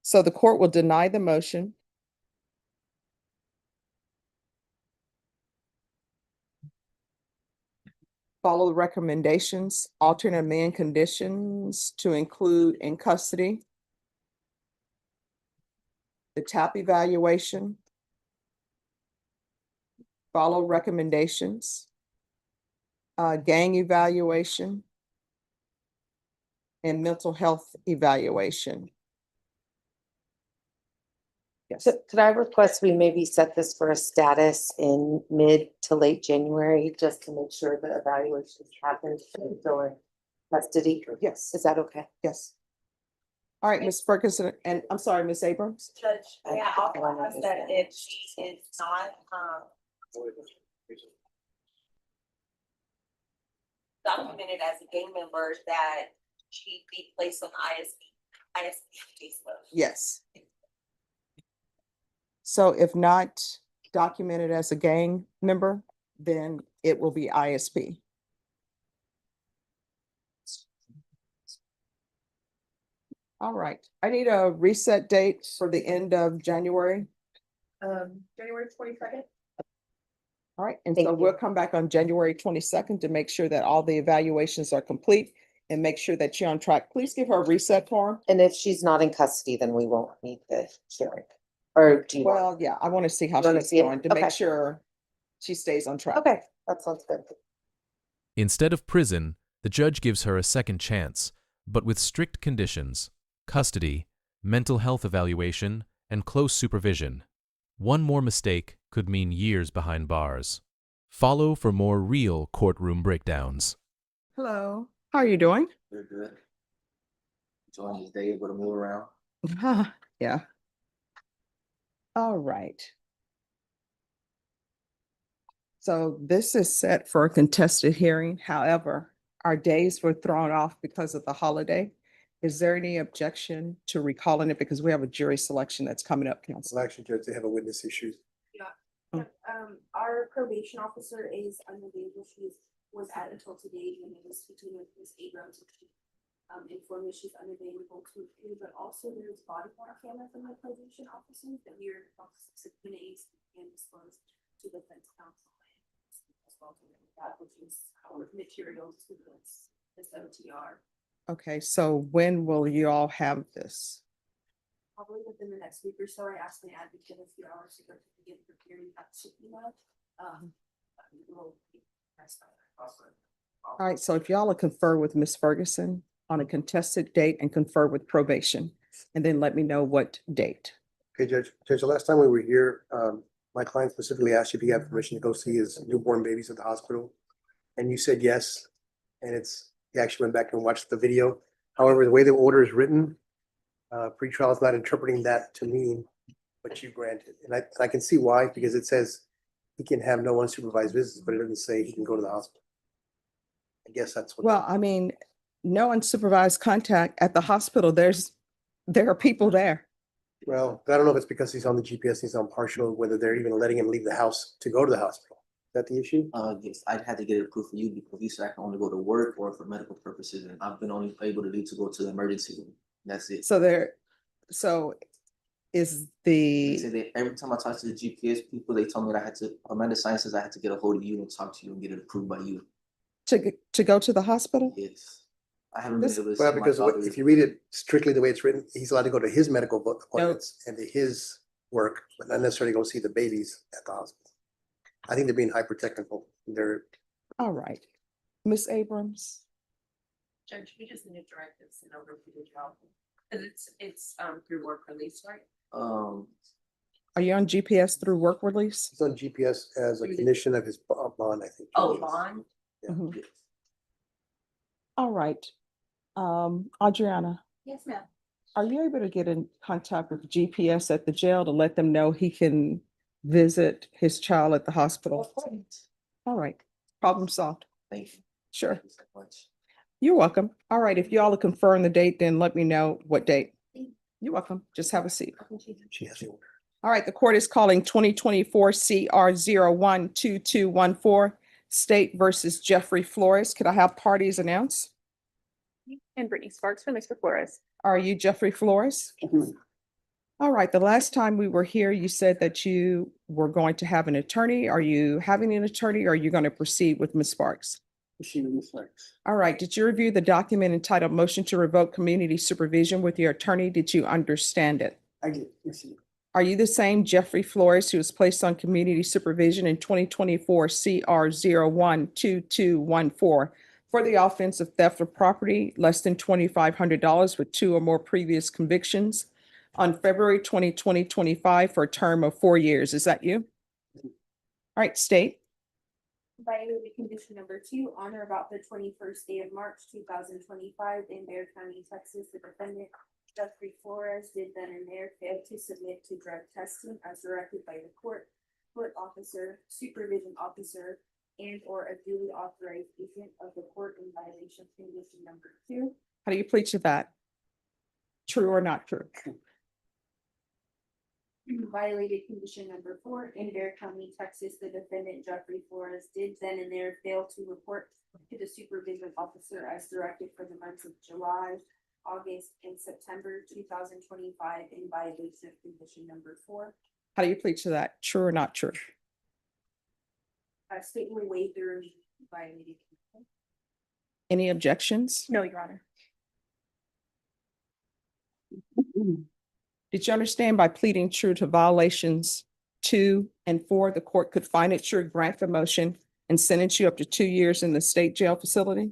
So the court will deny the motion. Follow the recommendations, alternate amend conditions to include in custody, the TAP evaluation, follow recommendations, gang evaluation, and mental health evaluation. Yes.
So could I request we maybe set this for a status in mid to late January, just to make sure the evaluations happen during custody?
Yes.
Is that okay?
Yes. All right, Ms. Ferguson, and I'm sorry, Ms. Abrams.
Judge, yeah, I'll ask that if she is not, documented as a gang member, that she be placed on ISP caseload.
Yes. So if not documented as a gang member, then it will be ISP. All right, I need a reset date for the end of January.
January 22nd.
All right, and
Thank
so
you.
we'll come back on January 22nd to make sure that all the evaluations are complete and make sure that you're on track. Please give her a reset form.
And if she's not in custody, then we won't need the hearing. Or do you?
Well, yeah, I want to see how
You wanna
she's
see it?
going to
Okay.
make sure she stays on track.
Okay, that sounds good.
Instead of prison, the judge gives her a second chance, but with strict conditions: custody, mental health evaluation, and close supervision. One more mistake could mean years behind bars. Follow for more real courtroom breakdowns.
Hello, how are you doing?
They're good. Enjoying his day, able to move around.
Yeah. All right. So this is set for a contested hearing. However, our days were thrown off because of the holiday. Is there any objection to recalling it because we have a jury selection that's coming up, counsel?
Selection judge, they have a witness issue.
Our probation officer is unavailable. Was at until today when it was speaking with Ms. Abrams. She informed me she's unavailable to appear, but also there's body worn camera from my probation officer that we are subpoenaing and disclosed to the defense counsel. As well to that, which is our materials to this OTR.
Okay, so when will you all have this?
Probably within the next week or so. I asked my advocate a few hours ago to begin preparing that subpoena.
All right, so if y'all will confer with Ms. Ferguson, on a contested date and confer with probation. And then let me know what date.
Okay, Judge, the last time we were here, my client specifically asked you if he had permission to go see his newborn babies at the hospital. And you said yes, and he actually went back and watched the video. However, the way the order is written, pretrial is not interpreting that to mean what you granted. And I can see why, because it says he can have no unsupervised visits, but it doesn't say he can go to the hospital. I guess that's what.
Well, I mean, no unsupervised contact at the hospital. There are people there.
Well, I don't know if it's because he's on the GPS, he's on partial, whether they're even letting him leave the house to go to the hospital. Is that the issue?
Yes, I'd had to get it approved for you because you said I can only go to work or for medical purposes, and I've been only able to do to go to the emergency room. That's it.
So is
They said
the,
that every time I talked to the GPS people, they told me that I had to, Amanda Sciences, I had to get a hold of you and talk to you and get it approved by you.
to go to the hospital?
Yes. I haven't been
This-
able to.
Well,
see my
because
daughter.
if you read it strictly the way it's written, he's allowed to go to his medical appointments and to his work, but not necessarily go see the babies at the hospital. I think they're being hyper technical. They're,
All right. Ms. Abrams,
Judge, we just need directives and over to the job. And it's through work release, right?
are you on GPS through work release?
he's on GPS as a condition of his bond, I think.
Oh, bond?
Yeah.
Mhm. All right. Adriana,
Yes, ma'am.
are you able to get in contact with GPS at the jail to let them know he can visit his child at the hospital? All right, problem solved.
Thank you.
Sure,
Thank you so much.
you're welcome. All right, if you all will confirm the date, then let me know what date. You're welcome. Just have a seat.
She has the order.
All right, the court is calling 2024 CR 012214, State versus Jeffrey Flores. Could I have parties announced?
And Brittany Sparks for Mr. Flores.
Are you Jeffrey Flores? All right, the last time we were here, you said that you were going to have an attorney. Are you having an attorney or are you going to proceed with Ms. Sparks? All right, did you review the document entitled Motion to Revoke Community Supervision with your attorney? Did you understand it?
I did, yes,
Are you the same Jeffrey Flores who was placed on community supervision in 2024 CR 012214 for the offense of theft of property less than $2,500 with 2 or more previous convictions on February 2025 for a term of 4 years? Is that you? All right, state.
Violated condition number 2, on or about the 21st day of March 2025 in Bexar County, Texas, the defendant Jeffrey Flores did then and there fail to submit to drug testing as directed by the court officer, supervision officer, and or a duly authorized agent of the court in violation of condition number 2.
How do you plead to that? True or not true?
Violated condition number 4, in Bexar County, Texas, the defendant Jeffrey Flores did then and there fail to report to the supervision officer as directed for the months of July, August, and September 2025 in violation of condition number 4.
How do you plead to that? True or not true?
State will waive the remaining violated condition.
Any objections?
No, Your Honor.
Did you understand by pleading true to violations 2 and 4, the court could find it true, grant the motion, and sentence you up to 2 years in the state jail facility?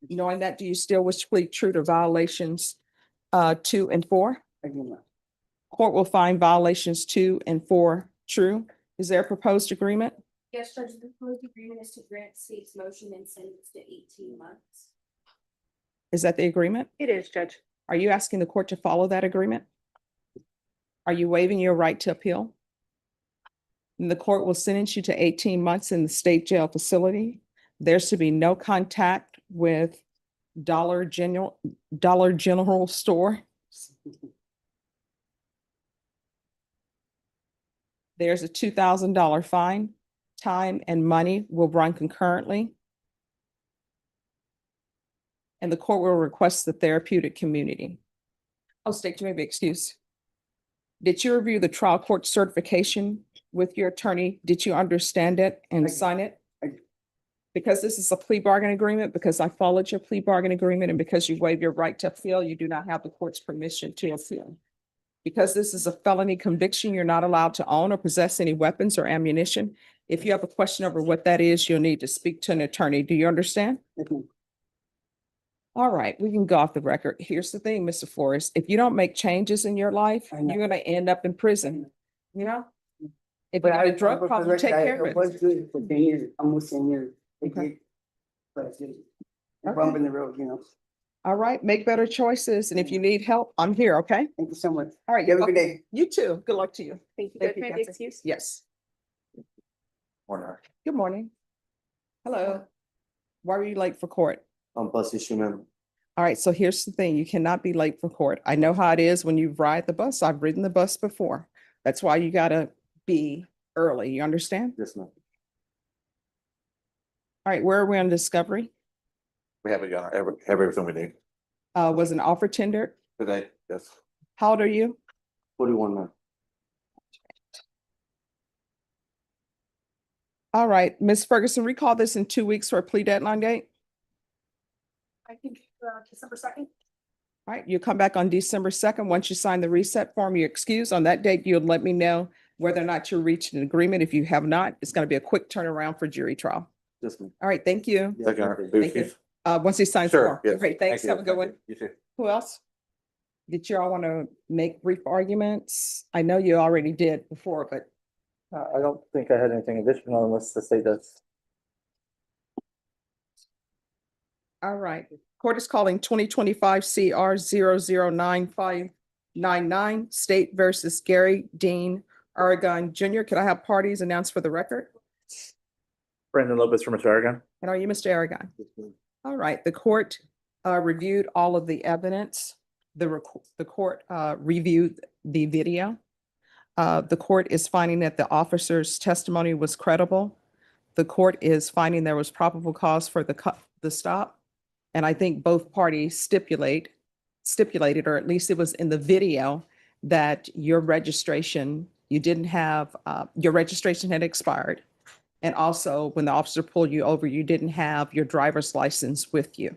Knowing that, do you still wish to plead true to violations 2 and 4? Court will find violations 2 and 4 true. Is there a proposed agreement?
Yes, Judge, the proposed agreement is to grant state's motion and sentence to 18 months.
Is that the agreement?
It is, Judge.
Are you asking the court to follow that agreement? Are you waiving your right to appeal? And the court will sentence you to 18 months in the state jail facility. There's to be no contact with Dollar General store. There's a $2,000 fine. Time and money will run concurrently. And the court will request the therapeutic community. Oh, state, you may be excused. Did you review the trial court certification with your attorney? Did you understand it and sign it? Because this is a plea bargain agreement, because I followed your plea bargain agreement, and because you waive your right to appeal, you do not have the court's permission to appeal. Because this is a felony conviction, you're not allowed to own or possess any weapons or ammunition. If you have a question over what that is, you'll need to speak to an attorney. Do you understand? All right, we can go off the record. Here's the thing, Mr. Forrest, if you don't make changes in your life,
I know.
you're gonna end up in prison, you know? If you
But
got a drug problem, take care of
was
it.
good for 10 years, almost 10 years. It
Okay.
did. But it's
Okay.
a bump in the road, you know.
All right, make better choices, and if you need help, I'm here, okay?
Thank you so much.
All right.
You have a good
welcome.
day.
You too. Good luck to you.
Thank you.
Thank
Good,
you,
may I be
Counsel.
excused?
Yes.
Or
Good morning. Hello. Why were you late for court?
bus issue, ma'am.
All right, so here's the thing, you cannot be late for court. I know how it is when you ride the bus. I've ridden the bus before. That's why you gotta be early, you understand?
Yes, ma'am.
All right, where are we on discovery?
We have everything we need
Was an offer tendered?
today, yes.
How old are you?
41, ma'am.
All right, Ms. Ferguson, recall this in 2 weeks for a plea deadline date.
I think, December 2nd.
All right, you come back on December 2nd. Once you sign the reset form, you excuse. On that date, you'll let me know whether or not you reached an agreement. If you have not, it's gonna be a quick turnaround for jury trial.
Yes, ma'am.
All right, thank you.
Yeah,
Thank you.
okay.
Thank you. Once he signs. the
Sure,
form.
yes.
Great, thanks.
Thank you.
Have a good
Thank
one.
you. You too.
Who else? Did you all want to make brief arguments? I know you already did before, but
I don't think I had anything additional unless the state does.
all right. Court is calling 2025 CR 009599 State versus Gary Dean Aragon Jr. Could I have parties announced for the record?
Brandon Lopez from Aragon.
And are you Mr. Aragon? All right, the court reviewed all of the evidence. The court reviewed the video. The court is finding that the officer's testimony was credible. The court is finding there was probable cause for the stop. And I think both parties stipulated, or at least it was in the video, that your registration, you didn't have, your registration had expired. And also, when the officer pulled you over, you didn't have your driver's license with you.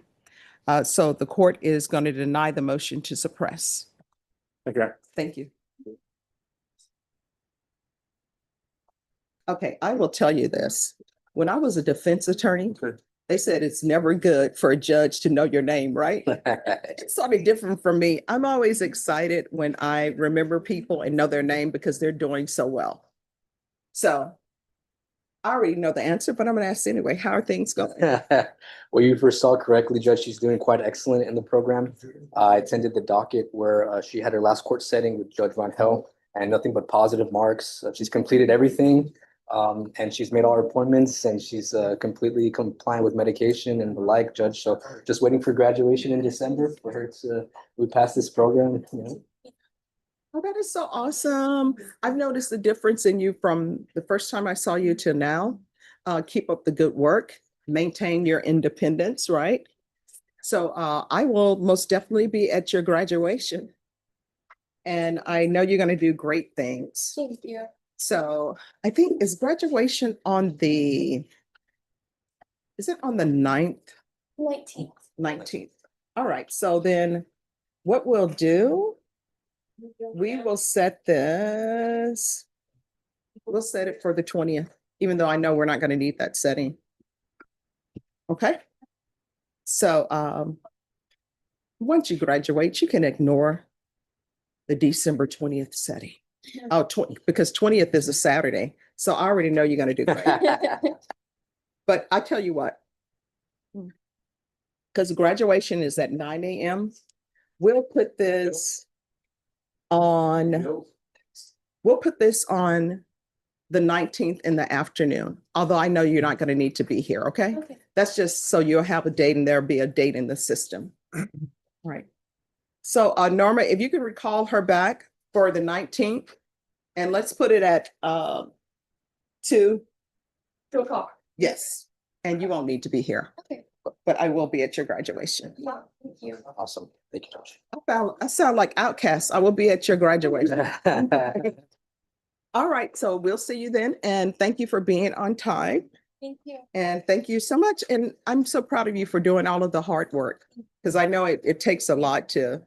So the court is going to deny the motion to suppress.
Okay.
Thank you. Okay, I will tell you this. When I was a defense attorney, they said it's never good for a judge to know your name, right? It's sort of different from me. I'm always excited when I remember people and know their name because they're doing so well. So I already know the answer, but I'm going to ask anyway. How are things going?
Well, you foresaw correctly, Judge. She's doing quite excellent in the program. I attended the docket where she had her last court setting with Judge Von Hell, and nothing but positive marks. She's completed everything, and she's made all her appointments, and she's completely compliant with medication and the like, Judge. So just waiting for graduation in December for her to we pass this program. You know.
Oh, that is so awesome. I've noticed the difference in you from the first time I saw you to now. Keep up the good work, maintain your independence, right? So I will most definitely be at your graduation. And I know you're going to do great things.
Thank you.
So I think is graduation on the, is it on the 9th?
19th.
19th. All right. So then what we'll do, we will set this, we'll set it for the 20th, even though I know we're not going to need that setting. Okay. So once you graduate, you can ignore the December 20th setting. Oh, because 20th is a Saturday. So I already know you're going to do great. But I tell you what, because graduation is at 9 a.m., we'll put this on the 19th in the afternoon, although I know you're not going to need to be here, okay?
Okay.
That's just so you'll have a date and there'll be a date in the system. Right. So Norma, if you can recall her back for the 19th, and let's put it at 2 o'clock. Yes, and you won't need to be here.
Okay.
But I will be at your graduation.
Yeah, thank you.
Awesome. Thank you, Judge.
I sound like Outcast. I will be at your graduation. All right, so we'll see you then, and thank you for being on time.
Thank you.
And thank you so much. And I'm so proud of you for doing all of the hard work, because I know it takes a lot to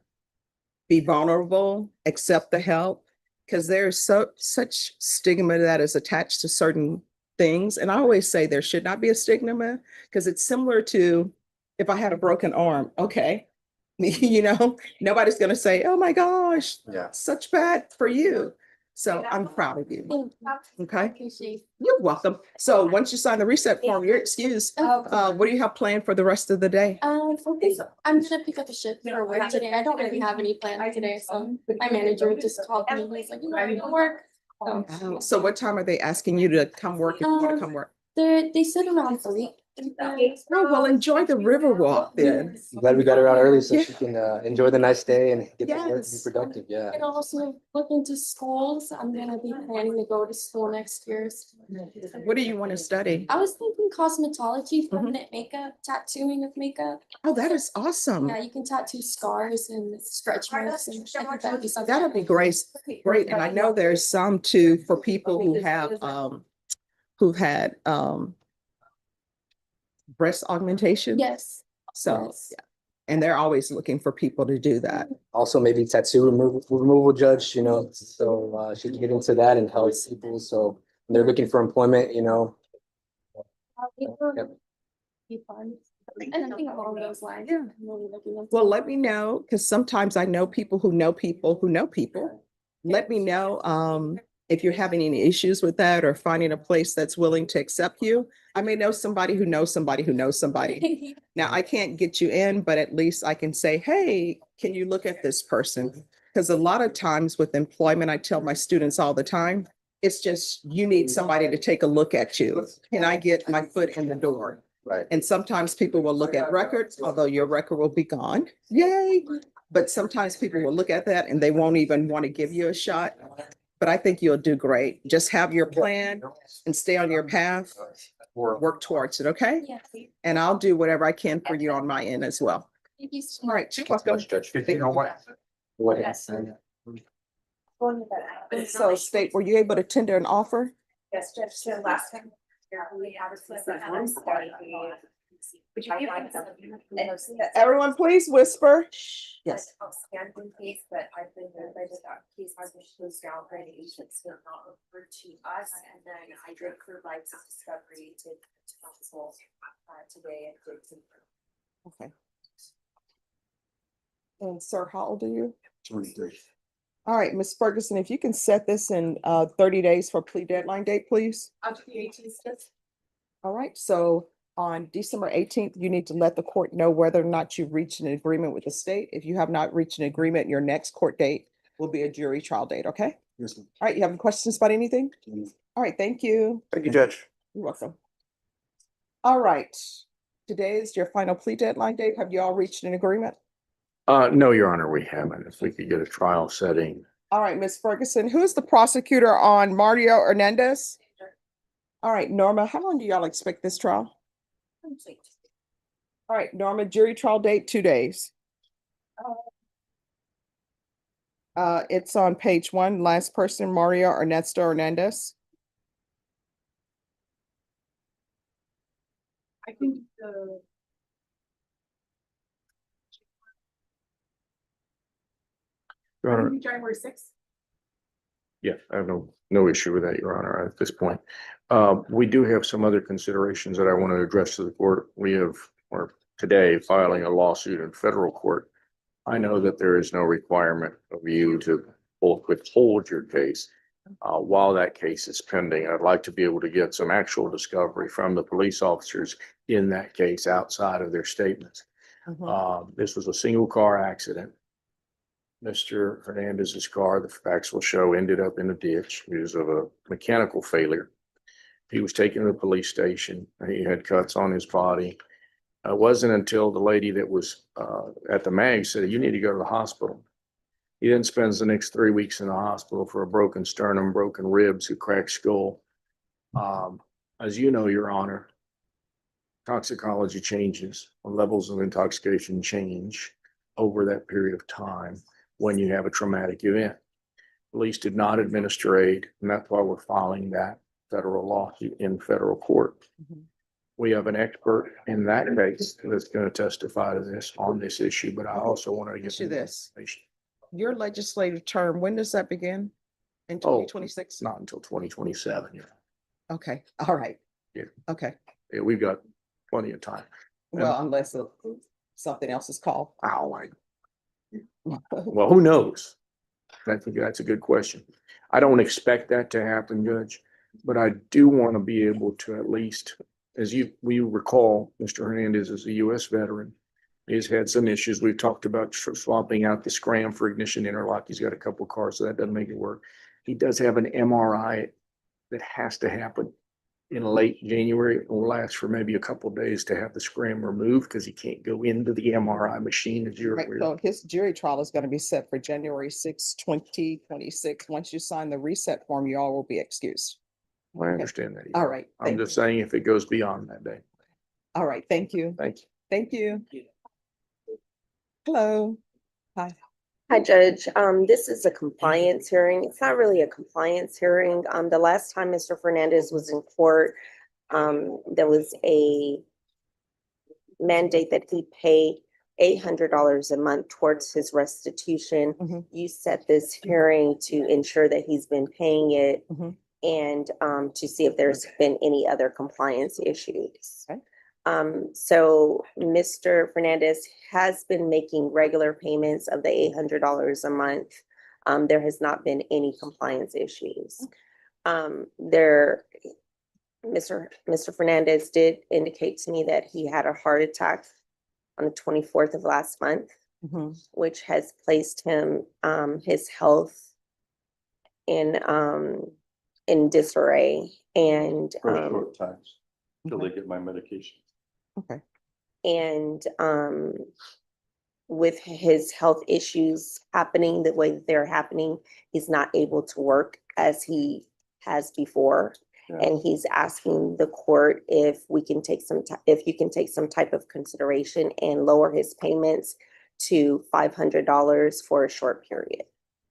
be vulnerable, accept the help, because there's such stigma that is attached to certain things. And I always say there should not be a stigma, because it's similar to if I had a broken arm, okay. Nobody's gonna say, oh my gosh,
Yeah.
such bad for you. So I'm proud of you. Okay, you're welcome. So once you sign the reset form, you're excused. What do you have planned for the rest of the day?
I'm gonna pick up a shift for work today. I don't really have any plans today, so my manager just called me. He's like, I'm gonna work.
So what time are they asking you to come work if you want to come work?
They said around 3.
Oh, well, enjoy the river walk then.
I'm glad we got her out early so
Yeah.
she can enjoy the nice day and get to work and be
Yes.
productive. Yeah.
And also look into schools. I'm gonna be planning to go to school next year.
What do you want to study?
I was thinking cosmetology, permanent makeup, tattooing of makeup.
Oh, that is awesome.
Yeah, you can tattoo scars and stretch marks and I think that'd be something.
That'll be great. Great. And I know there's some too for people who have who've had breast augmentation.
Yes.
So,
Yes.
yeah. And they're always looking for people to do that.
Also, maybe tattoo removal judge, so she can get into that and help people. So when they're looking for employment, Yep.
Be fun. Anything along those lines.
Yeah.
I'm really looking into.
Well, let me know, because sometimes I know people who know people who know people. Let me know if you're having any issues with that or finding a place that's willing to accept you. I may know somebody who knows somebody who knows somebody. Now, I can't get you in, but at least I can say, hey, can you look at this person? Because a lot of times with employment, I tell my students all the time, it's just you need somebody to take a look at you. Can I get my foot in the door?
Right.
And sometimes people will look at records, although your record will be gone. Yay. But sometimes people will look at that and they won't even want to give you a shot. But I think you'll do great. Just have your plan and stay on your path. Work towards it, okay?
Yes.
And I'll do whatever I can for you on my end as well.
Thank you so
All right, you're welcome.
Judge.
You know what?
Yes.
So State, were you able to tender an offer?
Yes, Judge, so last time, we have a specific one study. Would you be able to?
Everyone, please whisper. Yes.
Outstanding case, but I've been notified that that case has been closed down for the agents, so not referred to us, and then I did provide some discovery to counsel today and did some.
Okay. And sir, how old are you?
23.
All right, Ms. Ferguson, if you can set this in 30 days for plea deadline date, please.
Up to the 18th.
All right, so on December 18th, you need to let the court know whether or not you've reached an agreement with the state. If you have not reached an agreement, your next court date will be a jury trial date, okay?
Yes, ma'am.
All right, you have any questions about anything? All right, thank you.
Thank you, Judge.
You're welcome. All right, today is your final plea deadline date. Have you all reached an agreement?
No, Your Honor, we haven't. If we could get a trial setting.
All right, Ms. Ferguson, who is the prosecutor on Mario Hernandez? All right, Norma, how long do y'all expect this trial? All right, Norma, jury trial date, 2 days. It's on page 1, last person, Mario Ernesto Hernandez.
I think
Your Honor,
January 6th.
yeah, I have no issue with that, Your Honor, at this point. We do have some other considerations that I want to address to the court. Or today, filing a lawsuit in federal court. I know that there is no requirement of you to withhold your case while that case is pending. I'd like to be able to get some actual discovery from the police officers in that case outside of their statements. This was a single car accident. Mr. Hernandez's car, the facts will show, ended up in a ditch because of a mechanical failure. He was taken to the police station. He had cuts on his body. It wasn't until the lady that was at the mag said, you need to go to the hospital. He then spends the next 3 weeks in the hospital for a broken sternum, broken ribs, a cracked skull. As you know, Your Honor, toxicology changes, levels of intoxication change over that period of time when you have a traumatic event. Police did not administer aid, and that's why we're filing that federal lawsuit in federal court. We have an expert in that case that's going to testify to this on this issue, but I also want to get
you this.
information.
Your legislative term, when does that begin? In 2026?
It's not until 2027.
Okay, all right.
Yeah.
Okay,
Yeah, we've got plenty of time.
Well, unless something else is called.
Well, who knows? I think that's a good question. I don't expect that to happen, Judge, but I do want to be able to at least, we recall, Mr. Hernandez is a US veteran. He's had some issues. We've talked about swapping out the scram for ignition interlock. He's got a couple of cars, so that doesn't make it work. He does have an MRI that has to happen in late January. It will last for maybe a couple of days to have the scram removed because he can't go into the MRI machine as you're
Right,
aware.
so his jury trial is gonna be set for January 6, 2026. Once you sign the reset form, you all will be excused.
I understand that.
All right.
I'm
thank
just
you.
saying if it goes beyond that day.
All right, thank you.
Thank you.
Thank you. Hello. Hi.
Hi, Judge. This is a compliance hearing. It's not really a compliance hearing. The last time Mr. Fernandez was in court, there was a mandate that he pay $800 a month towards his restitution.
Mhm.
You set this hearing to ensure that he's been paying it
Mhm.
and to see if there's been any other compliance issues.
Okay.
So Mr. Fernandez has been making regular payments of the $800 a month. There has not been any compliance issues. Mr. Fernandez did indicate to me that he had a heart attack on the 24th of last month,
Mhm.
which has placed him, his health in disarray and,
times
till they
get my medication.
Okay.
and with his health issues happening the way that they're happening, he's not able to work as he has before. And he's asking the court if we can take if you can take some type of consideration and lower his payments to $500 for a short period.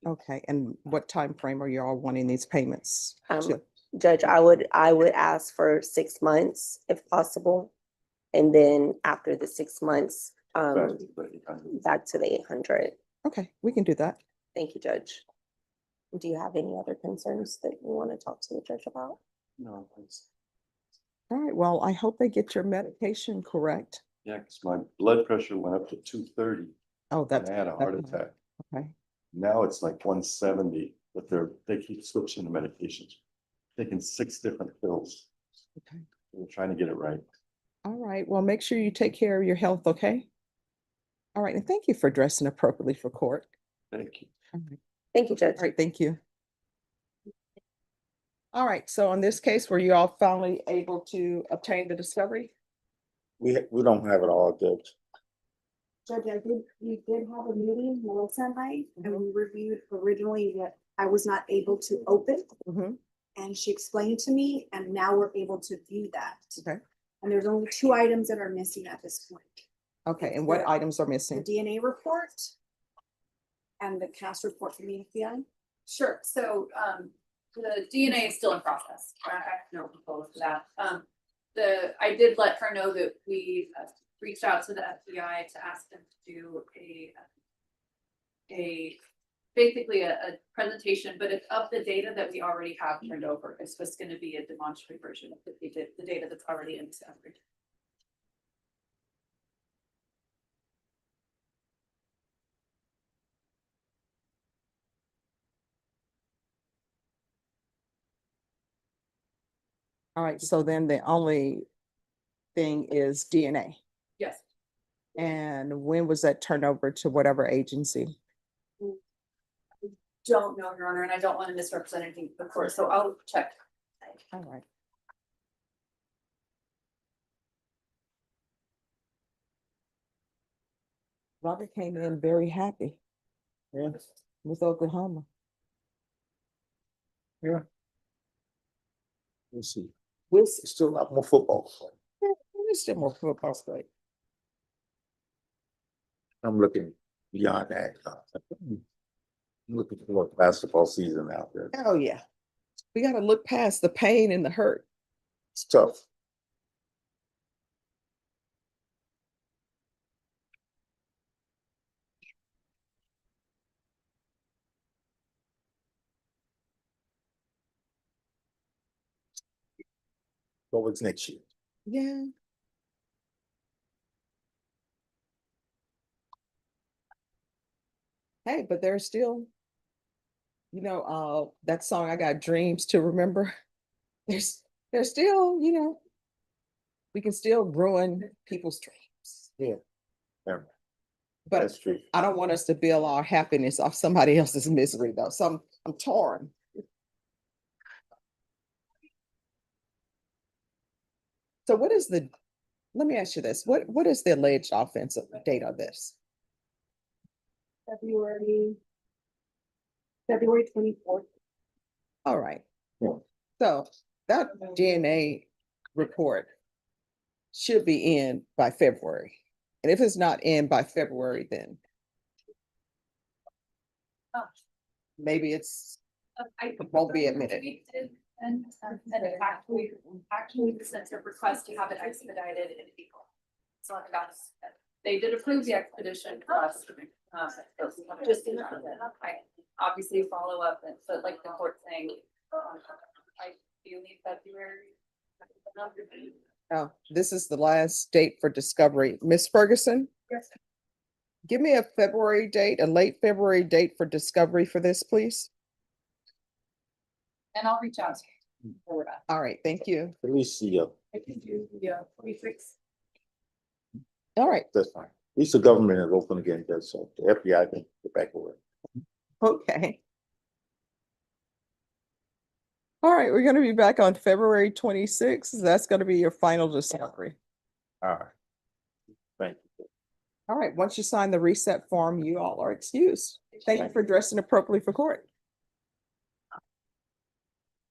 Okay, and what time frame are you all wanting these payments to?
Judge, I would ask for 6 months if possible. And then after the 6 months, back to the 800.
Okay, we can do that.
Thank you, Judge. Do you have any other concerns that you want to talk to the judge about?
No, thanks.
All right, well, I hope they get your medication correct.
Yeah, because my blood pressure went up to 230.
Oh, that's.
I had a heart
that's-
attack.
Okay,
Now it's like 170, but they keep switching the medications. Taking 6 different pills.
okay.
We're trying to get it right.
All right, well, make sure you take care of your health, okay? All right, and thank you for dressing appropriately for court.
Thank you.
All right,
Thank you, Judge.
all right, thank you. All right, so in this case, were you all finally able to obtain the discovery?
We don't have it all, Judge.
Judge, we did have a meeting, Melissa and I, and we reviewed originally what I was not able to open.
Mhm.
And she explained to me, and now we're able to view that.
Okay,
And there's only 2 items that are missing at this point.
okay, and what items are
The
missing?
DNA report and the cast report from the FBI.
Sure, so, the DNA is still in process, I have no control of that. I did let her know that we reached out to the FBI to ask them to do basically a presentation, but it's of the data that we already have turned over. It's just gonna be a demonstrative version of the data that's already in discovery.
All right, so then the only thing is DNA.
Yes.
And when was that turned over to whatever agency?
Don't know, Your Honor, and I don't want to misrepresent anything to the court, so I'll check.
All right. Robert came in very happy.
Yeah.
With Oklahoma.
Yeah. We'll see. There's still a lot more football.
There's still more football state.
I'm looking beyond that. I'm looking for a basketball season out there.
Oh, yeah. We gotta look past the pain and the hurt.
It's tough. What was next year?
Yeah. Hey, but there's still, that song, I Got Dreams to Remember. There's still, we can still ruin people's dreams.
Yeah,
But
that's true.
I don't want us to build our happiness off somebody else's misery though. So I'm torn. So let me ask you this, what is the alleged offensive date of this?
February 24th.
All right.
Yeah.
So that DNA report should be in by February. And if it's not in by February, then maybe it won't be admitted.
And it actually sent a request to have it expedited in April. So I got, they did approve the expedition for us. Just in, I obviously follow up, but like the court saying, I do need February.
Oh, this is the last date for discovery. Ms. Ferguson?
Yes.
Give me a February date, a late February date for discovery for this, please.
And I'll reach out to you.
All right, thank you.
At least see you.
I can do the 26.
All right,
That's fine. At least the government is open again, so the FBI can get back to work.
okay. All right, we're gonna be back on February 26th. That's gonna be your final discovery.
All right. Thank you.
All right, once you sign the reset form, you all are excused. Thank you for dressing appropriately for court.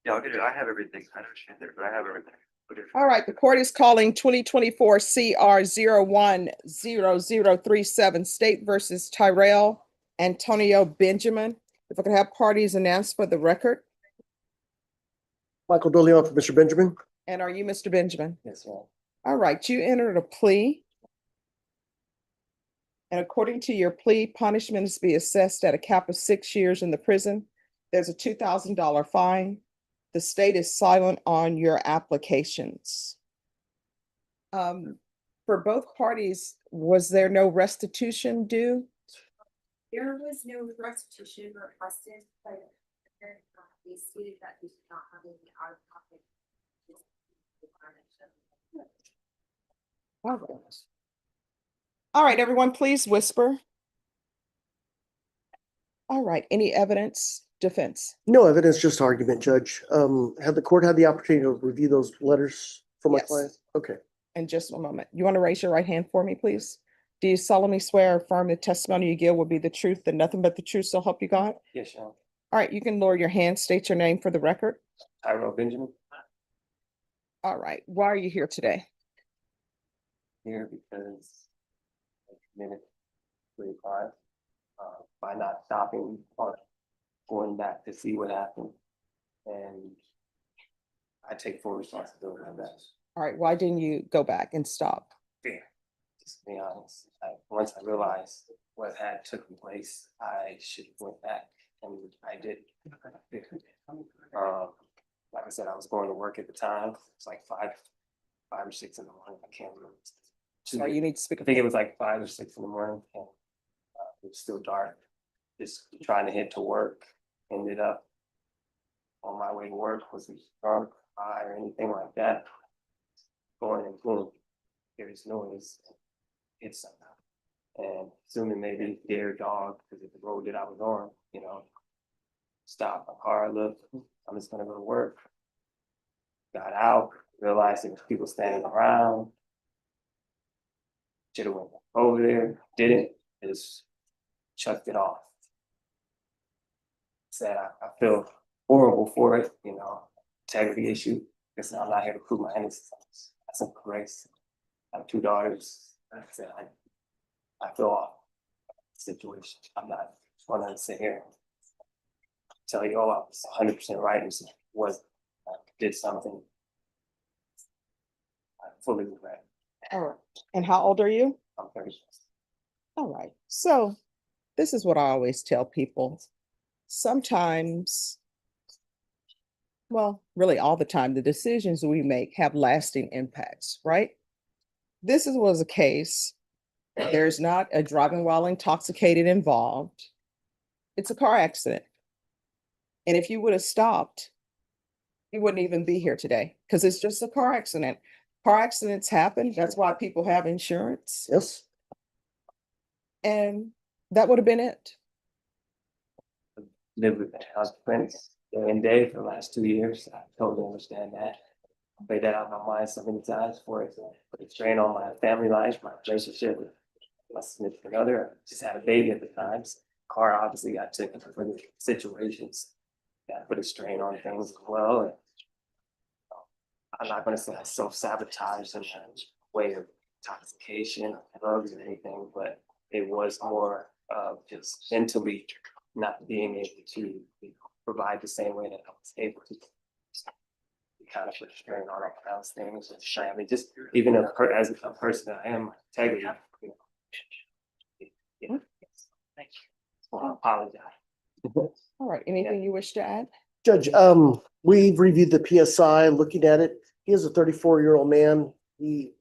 Yeah, I'll get it. I have everything. I understand there, but I have everything. Okay.
All right, the court is calling 2024 CR 010037 State versus Tyrell Antonio Benjamin. If I could have parties announced for the record.
Michael DeLeon for Mr. Benjamin.
And are you Mr. Benjamin?
Yes, ma'am.
All right, you entered a plea. And according to your plea, punishment is to be assessed at a cap of 6 years in the prison. There's a $2,000 fine. The state is silent on your applications. For both parties, was there no restitution due?
There was no restitution requested, but they stated that they did not have any out of pocket.
All right, everyone, please whisper. All right, any evidence, defense?
No evidence, just argument, Judge. Have the court had the opportunity to review those letters from my
Yes.
client? Okay.
In just a moment. You want to raise your right hand for me, please? Do you solemnly swear or affirm the testimony you give will be the truth and nothing but the truth, so help you God?
Yes, ma'am.
All right, you can lower your hand, state your name for the record.
Tyrell Benjamin
All right, why are you here today?
here because I committed a crime by not stopping or going back to see what happened. And I take full responsibility for that.
All right, why didn't you go back and stop?
Fear. Just to be honest, once I realized what had taken place, I should have went back, and I did. Like I said, I was going to work at the time. It's like five or six in the morning. I can't remember.
Sorry, you need to speak.
I think it was like 5 or 6 in the morning, and it was still dark. Just trying to head to work. Ended up on my way to work, wasn't drunk, high, or anything like that. Going and boom, there's noise. It's something. And assuming maybe their dog, because of the road that I was on, stopped my car, looked, I'm just gonna go to work. Got out, realized there was people standing around. Should have went over there, didn't, just chucked it off. Said I feel horrible for it, integrity issue. Because I'm not here to prove my innocence. I have some grace. I have 2 daughters. Like I said, I feel off the situation. I'm not wanting to sit here and tell you, oh, I was 100% right and was I did something. I fully regret.
All right, and how old are you?
I'm 30.
All right, so this is what I always tell people. Sometimes, well, really all the time, the decisions we make have lasting impacts, right? This was a case. There's not a driving while intoxicated involved. It's a car accident. And if you would have stopped, you wouldn't even be here today, because it's just a car accident. Car accidents happen. That's why people have insurance.
Yes.
And that would have been it.
Live with that consequence day and day for the last 2 years. I totally understand that. I played that out of my mind so many times for it, put a strain on my family life, my relationship with my significant other. I just had a baby at the time. So car obviously got taken for the situations. That put a strain on things as well. And I'm not gonna say I self-sabotage in a way of intoxication or drugs or anything, but it was more of just mentally not being able to, you know, provide the same way that I was able to. Kind of put a strain on those things and family, just even as a person that I am, integrity, you know. Yeah. Thank you. So I apologize.
All right, anything you wish to add?
Judge, we've reviewed the PSI, looking at it. He is a 34-year-old man. He,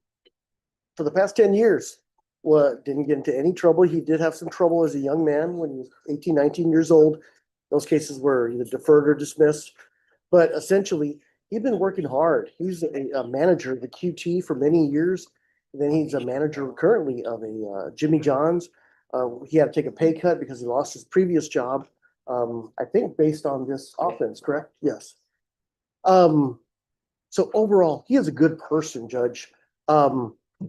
for the past 10 years, didn't get into any trouble. He did have some trouble as a young man when he was 18, 19 years old. Those cases were either deferred or dismissed. But essentially, he'd been working hard. He's a manager of the QT for many years. And then he's a manager currently of a Jimmy John's. He had to take a pay cut because he lost his previous job. I think based on this offense, correct? Yes. So overall, he is a good person, Judge.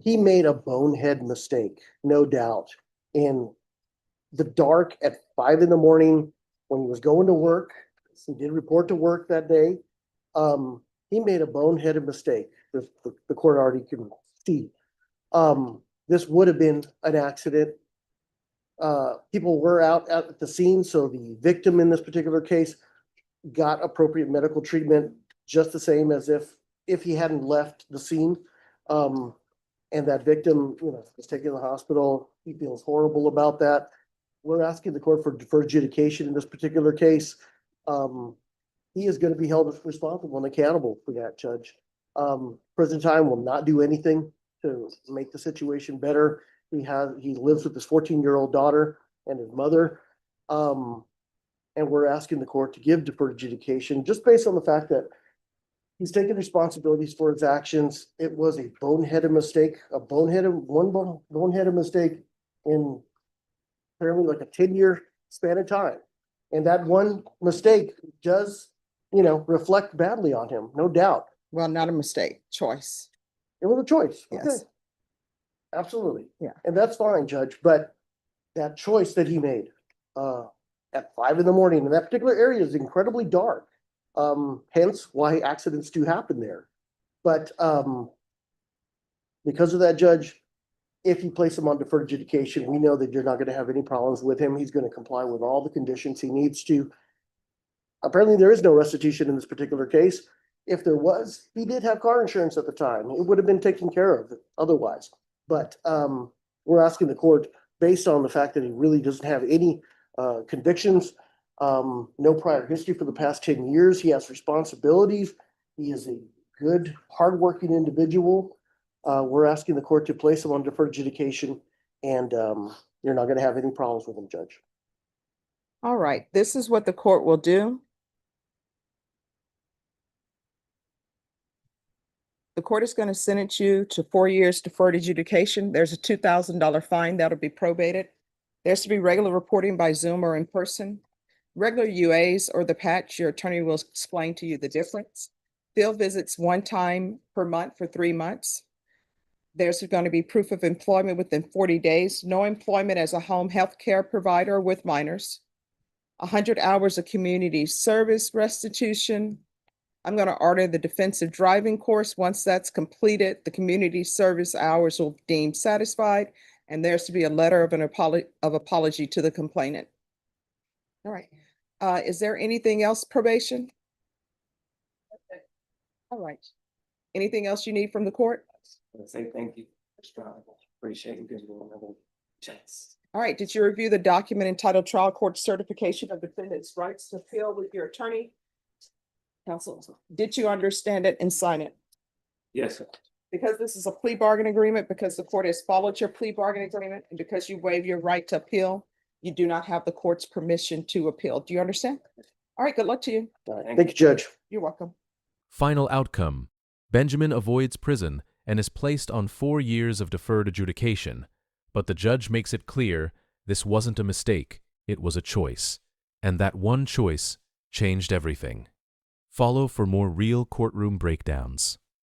He made a bonehead mistake, no doubt. In the dark at 5 a.m. when he was going to work, he did report to work that day. He made a boneheaded mistake. The court already can see. This would have been an accident. People were out at the scene, so the victim in this particular case got appropriate medical treatment, just the same as if he hadn't left the scene. And that victim, was taken to the hospital. He feels horrible about that. We're asking the court for deferred adjudication in this particular case. He is going to be held responsible and accountable for that, Judge. Prison time will not do anything to make the situation better. He lives with his 14-year-old daughter and his mother. And we're asking the court to give deferred adjudication just based on the fact that he's taken responsibilities for his actions. It was a boneheaded mistake, boneheaded mistake in apparently like a 10-year span of time. And that one mistake does, reflect badly on him, no doubt.
Well, not a mistake, choice.
It was a choice.
Yes.
Okay. Absolutely.
Yeah.
And that's fine, Judge, but that choice that he made at 5 a.m. in that particular area is incredibly dark. Hence why accidents do happen there. But because of that, Judge, if you place him on deferred adjudication, we know that you're not going to have any problems with him. He's going to comply with all the conditions he needs to. Apparently, there is no restitution in this particular case. If there was, he did have car insurance at the time. It would have been taken care of otherwise. But we're asking the court, based on the fact that he really doesn't have any convictions, no prior history for the past 10 years. He has responsibilities. He is a good, hardworking individual. We're asking the court to place him on deferred adjudication, and you're not going to have any problems with him, Judge.
All right, this is what the court will do. The court is going to sentence you to 4 years deferred adjudication. There's a $2,000 fine that'll be probated. There's to be regular reporting by Zoom or in person. Regular UAs or the patch, your attorney will explain to you the difference. Field visits 1 time per month for 3 months. There's going to be proof of employment within 40 days. No employment as a home health care provider with minors. 100 hours of community service restitution. I'm going to order the defensive driving course. Once that's completed, the community service hours will be deemed satisfied, and there's to be a letter of apology to the complainant. All right. Is there anything else, probation? All right. Anything else you need from the court?
I want to say thank you. Appreciate you giving me another chance.
All right. Did you review the document entitled Trial Court Certification of Defendant's Rights to Appeal with your attorney? Counsel, did you understand it and sign it?
Yes, sir.
Because this is a plea bargain agreement, because the court has followed your plea bargain agreement, and because you waive your right to appeal, You do not have the court's permission to appeal. Do you understand? All right, good luck to you.
Thank you, Judge.
You're welcome.
Final outcome. Benjamin avoids prison and is placed on 4 years of deferred adjudication, but the judge makes it clear this wasn't a mistake, it was a choice, and that one choice changed everything. Follow for more real courtroom breakdowns.